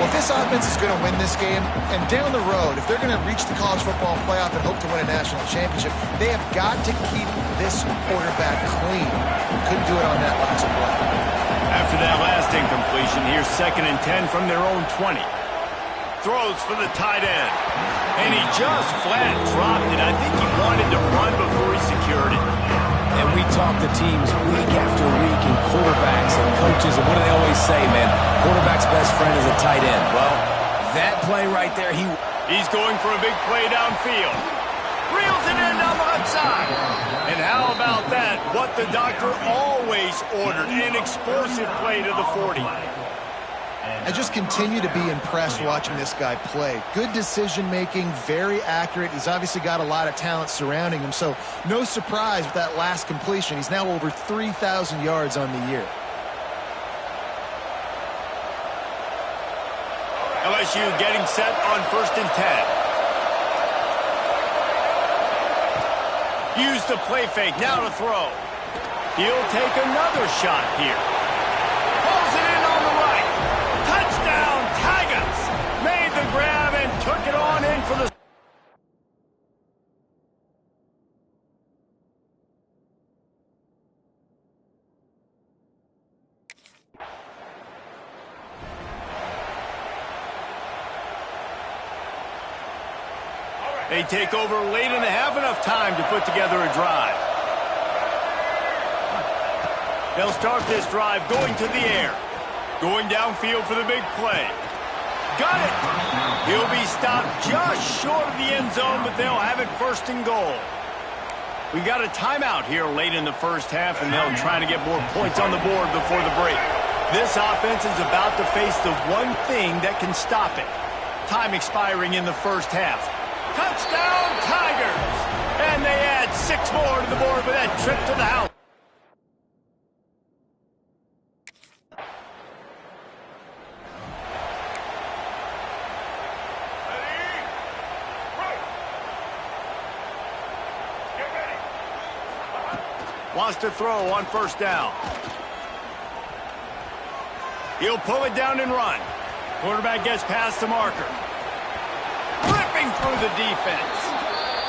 Well, if this offense is going to win this game, and down the road, if they're going to reach the college football playoff and hope to win a national championship, they have got to keep this quarterback clean. Couldn't do it on that last play. After that last incompletion, here's 2nd and 10 from their own 20. Throws for the tight end. And he just flat dropped it. I think he wanted to run before he secured it. And we talk to teams week after week and quarterbacks and coaches, and what do they always say, man? Quarterback's best friend is a tight end. Well, that play right there, he's going for a big play downfield. Reels it in down the left side. And how about that? What the doctor always ordered, an explosive play to the 40. I just continue to be impressed watching this guy play. Good decision-making, very accurate. He's obviously got a lot of talent surrounding him, so no surprise with that last completion. He's now over 3,000 yards on the year. LSU getting set on 1st and 10. Use the play fake, now to throw. He'll take another shot here. Pulls it in on the right. Touchdown, Tigers! Made the grab and took it on in for the... They take over late in the half, enough time to put together a drive. They'll start this drive going to the air. Going downfield for the big play. Got it! He'll be stopped just short of the end zone, but they'll have it 1st and goal. We've got a timeout here late in the first half, and they'll try to get more points on the board before the break. This offense is about to face the one thing that can stop it. Time expiring in the first half. Touchdown, Tigers! And they add 6 more to the board with that trip to the house. Wants to throw on 1st down. He'll pull it down and run. Quarterback gets past the marker. Ripping through the defense.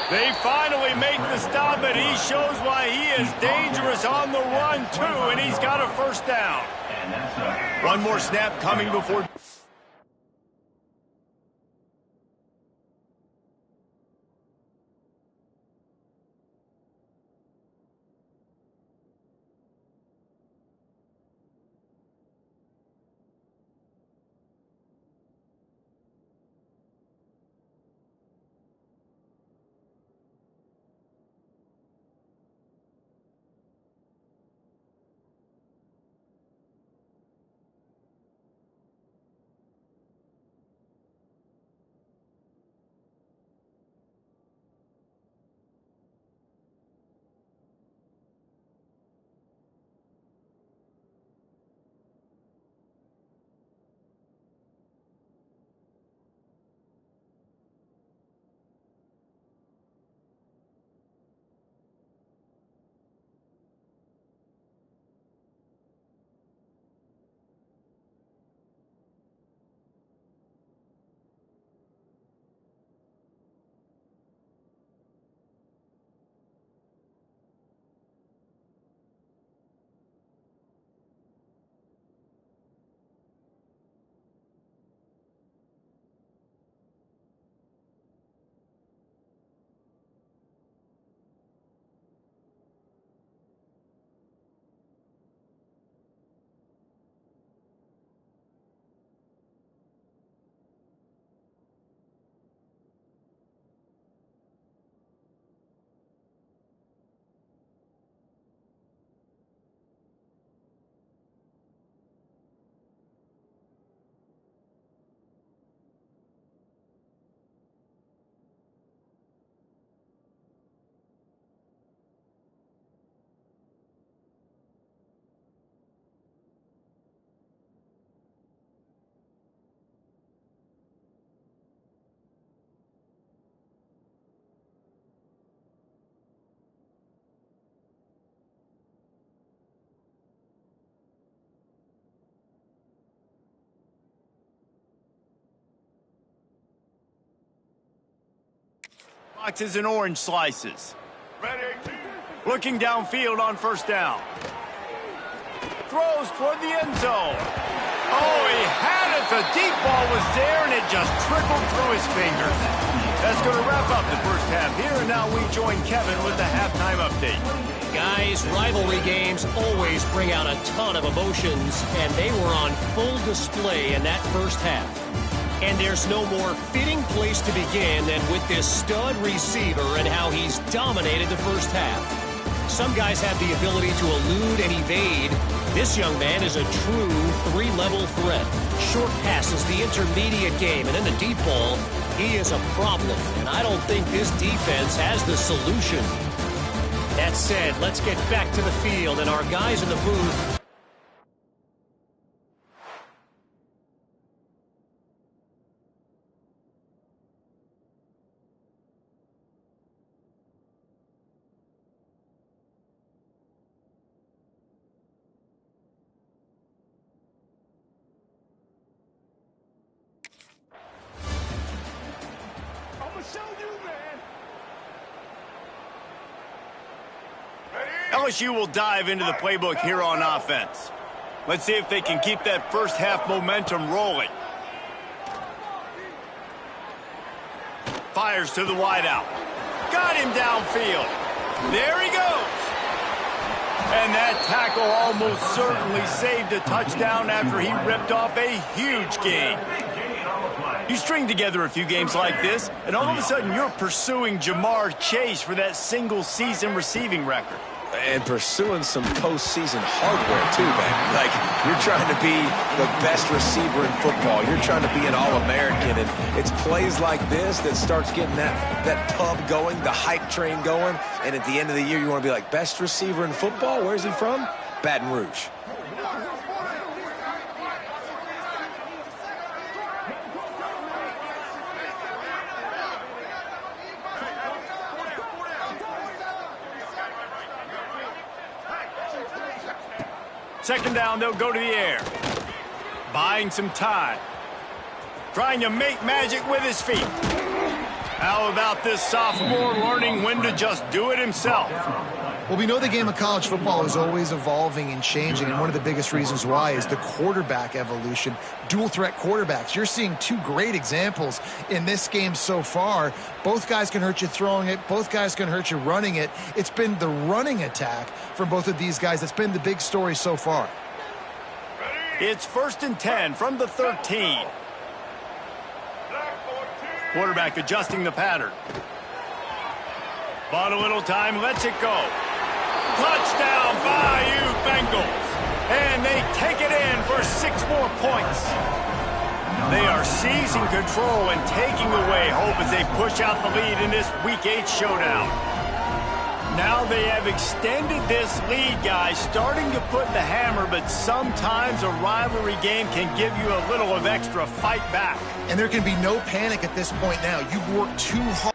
They finally make the stop, but he shows why he is dangerous on the run, too, and he's got a 1st down. One more snap coming before... Boxes and orange slices. Looking downfield on 1st down. Throws toward the end zone. Oh, he had it, the the deep ball was there, and it just trickled through his fingers. That's going to wrap up the first half here, and now we join Kevin with the halftime update. Guys, rivalry games always bring out a ton of emotions, and they were on full display in that first half. And there's no more fitting place to begin than with this stud receiver and how he's dominated the first half. Some guys have the ability to elude and evade. This young man is a true three-level threat. Short passes, the intermediate game, and then the deep ball. He is a problem, and I don't think this defense has the solution. That said, let's get back to the field and our guys in the booth. LSU will dive into the playbook here on offense. Let's see if they can keep that first half momentum rolling. Fires to the wideout. Got him downfield. There he goes. And that tackle almost certainly saved a touchdown after he ripped off a huge gain. You string together a few games like this, and all of a sudden you're pursuing Jamar Chase for that single-season receiving record. And pursuing some postseason hardware, too, baby. Like, you're trying to be the best receiver in football. You're trying to be an All-American. And it's plays like this that starts getting that pub going, the hype train going. And at the end of the year, you want to be like, best receiver in football? Where's he from? Baton Rouge. Second down, they'll go to the air. Buying some time. Trying to make magic with his feet. How about this sophomore learning when to just do it himself? Well, we know the game of college football is always evolving and changing, and one of the biggest reasons why is the quarterback evolution. Dual threat quarterbacks. You're seeing two great examples in this game so far. Both guys can hurt you throwing it. Both guys can hurt you running it. It's been the running attack from both of these guys that's been the big story so far. It's 1st and 10 from the 13. Quarterback adjusting the pattern. Bought a little time, lets it go. Touchdown, Bayou Bengals. And they take it in for 6 more points. They are seizing control and taking away hope as they push out the lead in this Week 8 showdown. Now they have extended this lead, guys, starting to put the hammer, but sometimes a rivalry game can give you a little of extra fight back. And there can be no panic at this point now. You've worked too hard.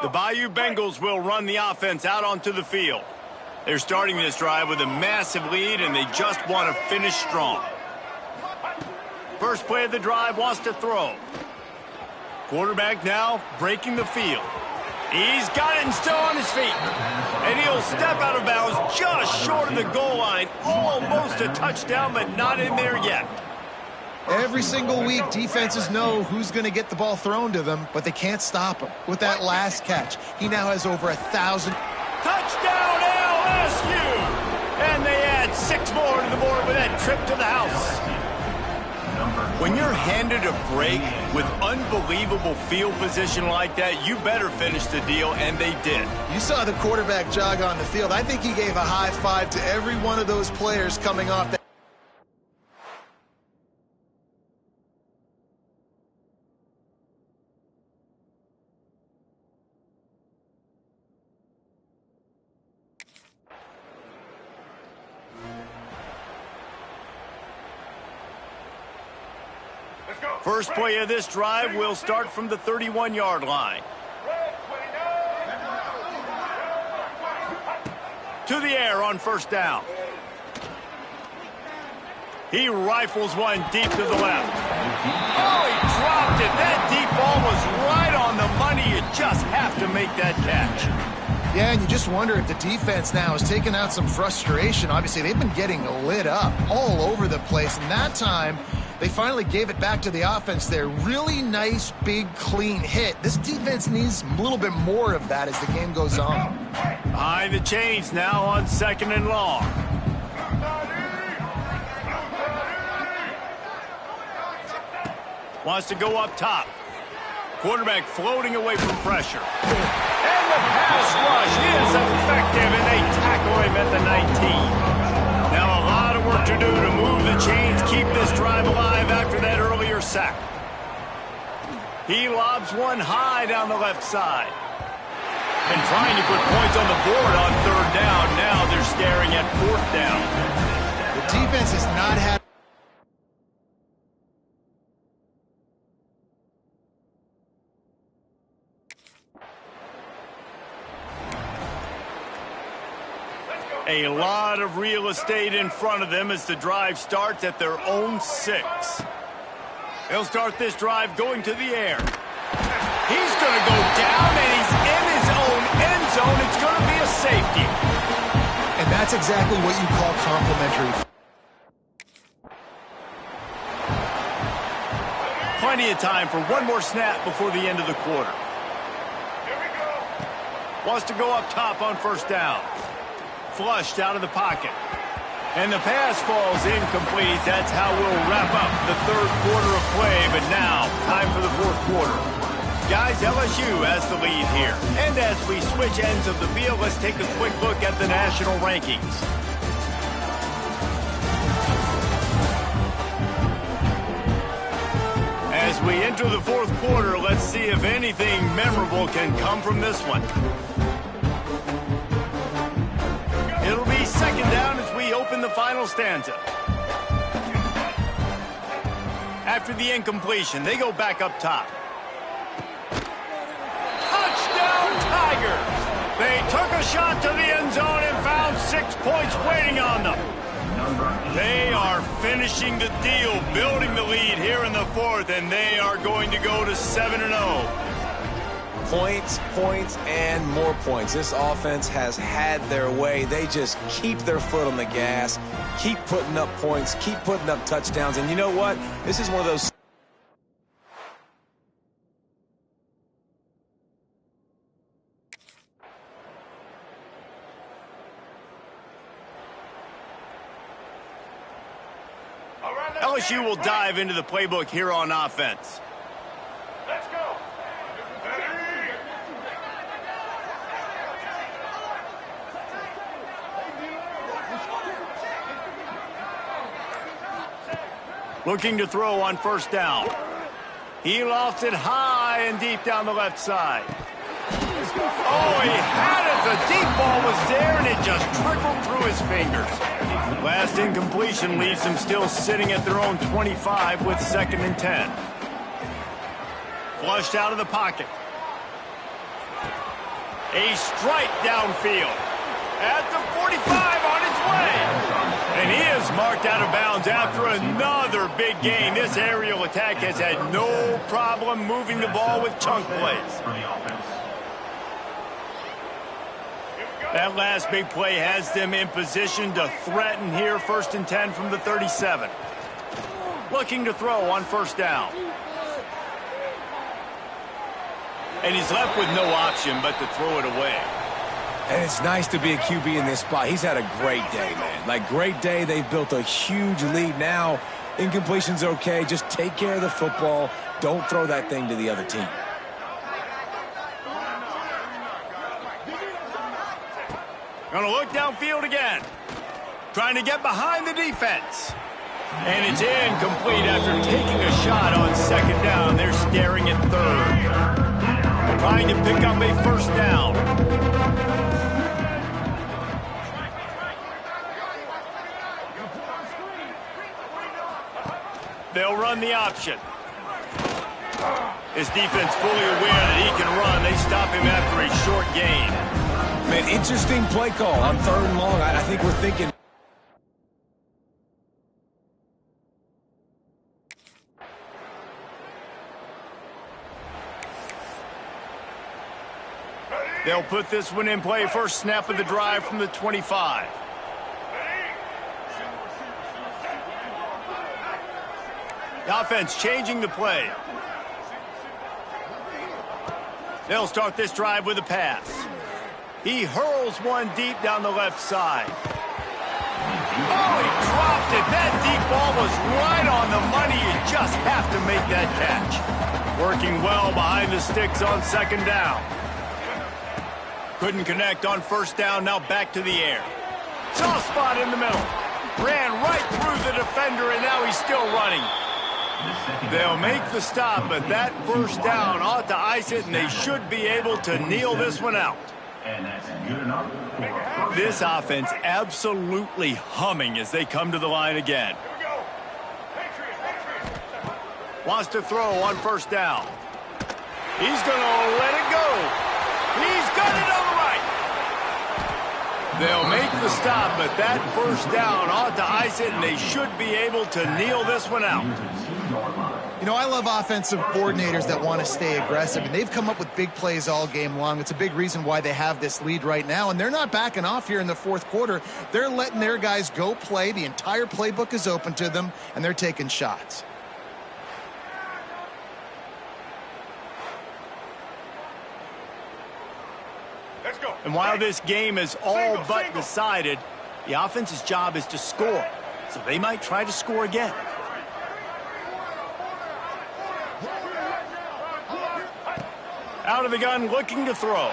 The Bayou Bengals will run the offense out onto the field. They're starting this drive with a massive lead, and they just want to finish strong. First play of the drive, wants to throw. Quarterback now breaking the field. He's got it and still on his feet. And he'll step out of bounds just short of the goal line. Almost a touchdown, but not in there yet. Every single week, defenses know who's going to get the ball thrown to them, but they can't stop him. With that last catch, he now has over 1,000. Touchdown, LSU! And they add 6 more to the board with that trip to the house. When you're handed a break with unbelievable field position like that, you better finish the deal, and they did. You saw the quarterback jog on the field. I think he gave a high five to every one of those players coming off that. First play of this drive will start from the 31-yard line. To the air on first down. He rifles one deep to the left. Oh, he dropped it. That deep ball was right on the money. You just have to make that catch. Yeah, and you just wonder if the defense now is taking out some frustration. Obviously, they've been getting lit up all over the place, and that time they finally gave it back to the offense there. Really nice, big, clean hit. This defense needs a little bit more of that as the game goes on. Behind the chains now on 2nd and long. Wants to go up top. Quarterback floating away from pressure. And the pass rush is effective, and they tackle him at the 19. Now a lot of work to do to move the chains, keep this drive alive after that earlier sack. He lobs one high down the left side. And trying to put points on the board on 3rd down. Now they're staring at 4th down. The defense has not had. A lot of real estate in front of them as the drive starts at their own 6. He'll start this drive going to the air. He's going to go down, and he's in his own end zone. It's going to be a safety. And that's exactly what you call complimentary. Plenty of time for one more snap before the end of the quarter. Wants to go up top on first down. Flushed out of the pocket. And the pass falls incomplete. That's how we'll wrap up the 3rd quarter of play. But now, time for the 4th quarter. Guys, LSU has the lead here. And as we switch ends of the field, let's take a quick look at the national rankings. As we enter the 4th quarter, let's see if anything memorable can come from this one. It'll be 2nd down as we open the final stanza. After the incompletion, they go back up top. Touchdown, Tigers! They took a shot to the end zone and found 6 points waiting on them. They are finishing the deal, building the lead here in the 4th, and they are going to go to 7-0. Points, points, and more points. This offense has had their way. They just keep their foot on the gas, keep putting up points, keep putting up touchdowns. And you know what? This is one of those. LSU will dive into the playbook here on offense. Let's go. Looking to throw on first down. He lofts it high and deep down the left side. Oh, he had it. The deep ball was there, and it just trickled through his fingers. Last incompletion leaves them still sitting at their own 25 with 2nd and 10. Flushed out of the pocket. A strike downfield. At the 45 on his way. And he is marked out of bounds after another big gain. This aerial attack has had no problem moving the ball with chunk plays. That last big play has them in position to threaten here. 1st and 10 from the 37. Looking to throw on 1st down. And he's left with no option but to throw it away. And it's nice to be a QB in this spot. He's had a great day, man. Like, great day. They've built a huge lead now. Incompletion's okay. Just take care of the football. Don't throw that thing to the other team. Gonna look downfield again. Trying to get behind the defense. And it's incomplete after taking a shot on 2nd down. They're staring at 3rd. Trying to pick up a 1st down. They'll run the option. His defense fully aware that he can run. They stop him after a short gain. Man, interesting play call on 3rd and long. I think we're thinking. They'll put this one in play. 1st snap of the drive from the 25. The offense changing the play. They'll start this drive with a pass. He hurls one deep down the left side. Oh, he dropped it. That deep ball was right on the money. You just have to make that catch. Working well behind the sticks on 2nd down. Couldn't connect on 1st down. Now back to the air. Soft spot in the middle. Ran right through the defender, and now he's still running. They'll make the stop, but that 1st down ought to ice it, and they should be able to kneel this one out. And that's good enough. This offense absolutely humming as they come to the line again. Wants to throw on 1st down. He's going to let it go. He's got it on the right. They'll make the stop, but that 1st down ought to ice it, and they should be able to kneel this one out. You know, I love offensive coordinators that want to stay aggressive, and they've come up with big plays all game long. It's a big reason why they have this lead right now, and they're not backing off here in the 4th quarter. They're letting their guys go play. The entire playbook is open to them, and they're taking shots. Let's go. And while this game is all but decided, the offense's job is to score. So they might try to score again. Out of the gun, looking to throw.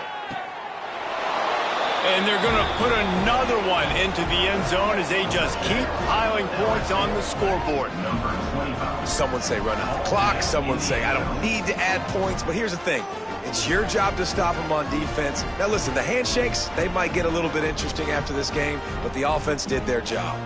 And they're going to put another one into the end zone as they just keep piling points on the scoreboard. Someone say run out the clock. Someone say I don't need to add points. But here's the thing. It's your job to stop them on defense. Now, listen, the handshakes, they might get a little bit interesting after this game, but the offense did their job.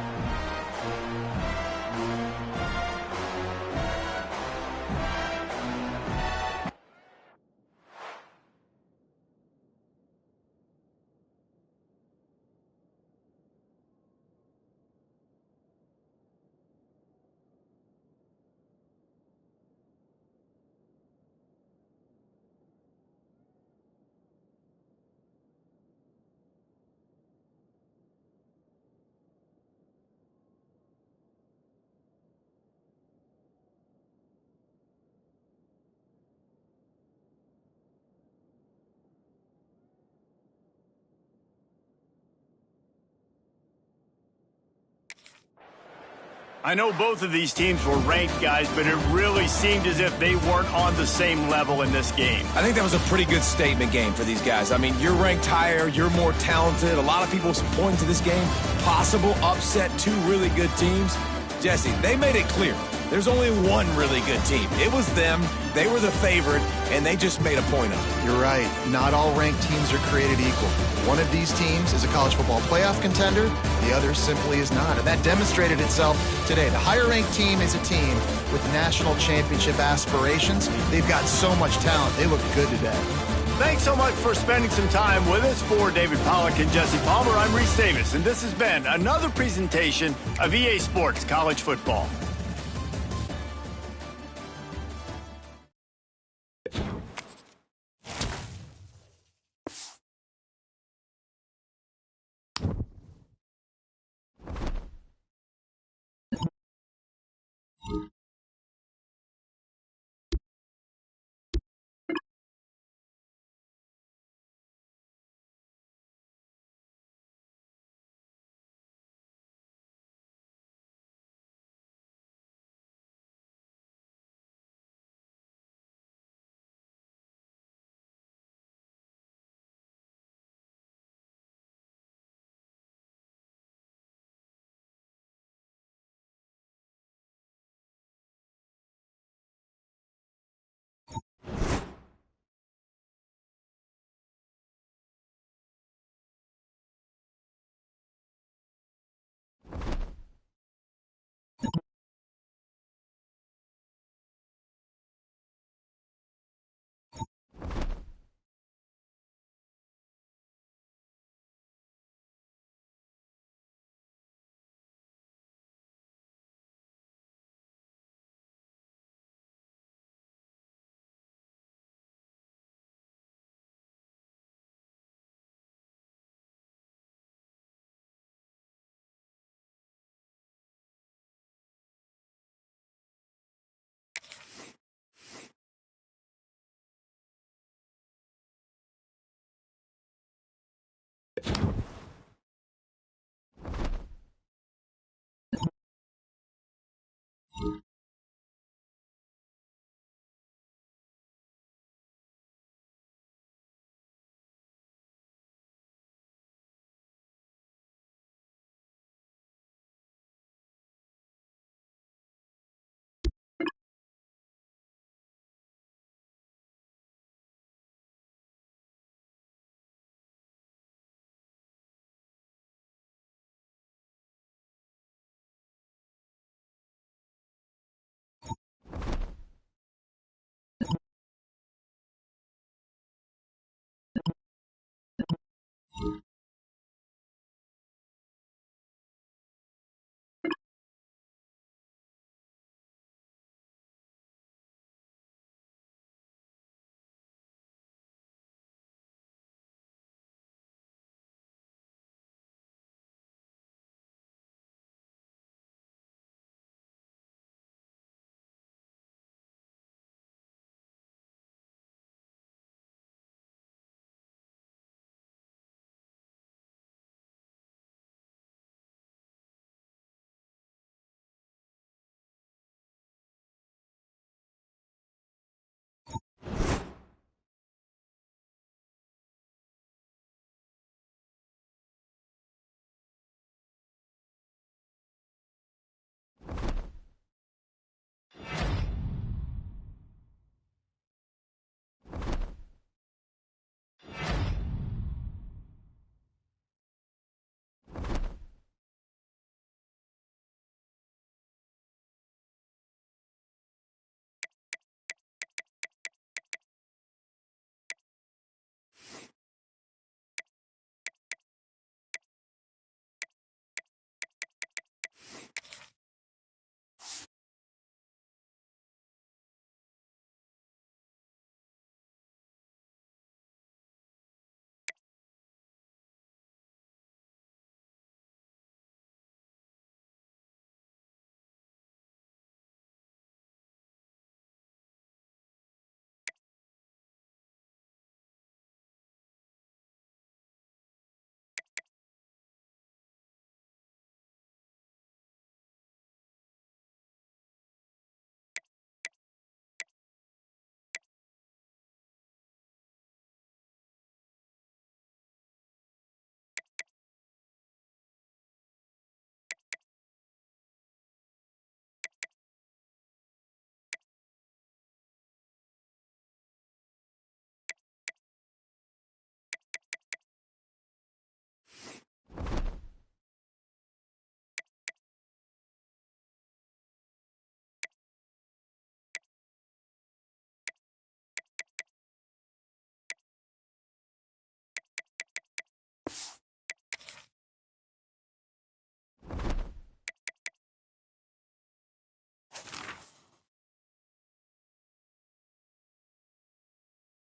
I know both of these teams were ranked, guys, but it really seemed as if they weren't on the same level in this game. I think that was a pretty good statement game for these guys. I mean, you're ranked higher, you're more talented. A lot of people point to this game, possible upset, 2 really good teams. Jesse, they made it clear. There's only one really good team. It was them. They were the favorite, and they just made a point of it. You're right. Not all ranked teams are created equal. One of these teams is a college football playoff contender. The other simply is not. And that demonstrated itself today. The higher-ranked team is a team with national championship aspirations. They've got so much talent. They look good today. Thanks so much for spending some time with us. For David Pollack and Jesse Palmer, I'm Reese Davis, and this has been another presentation of EA Sports College Football.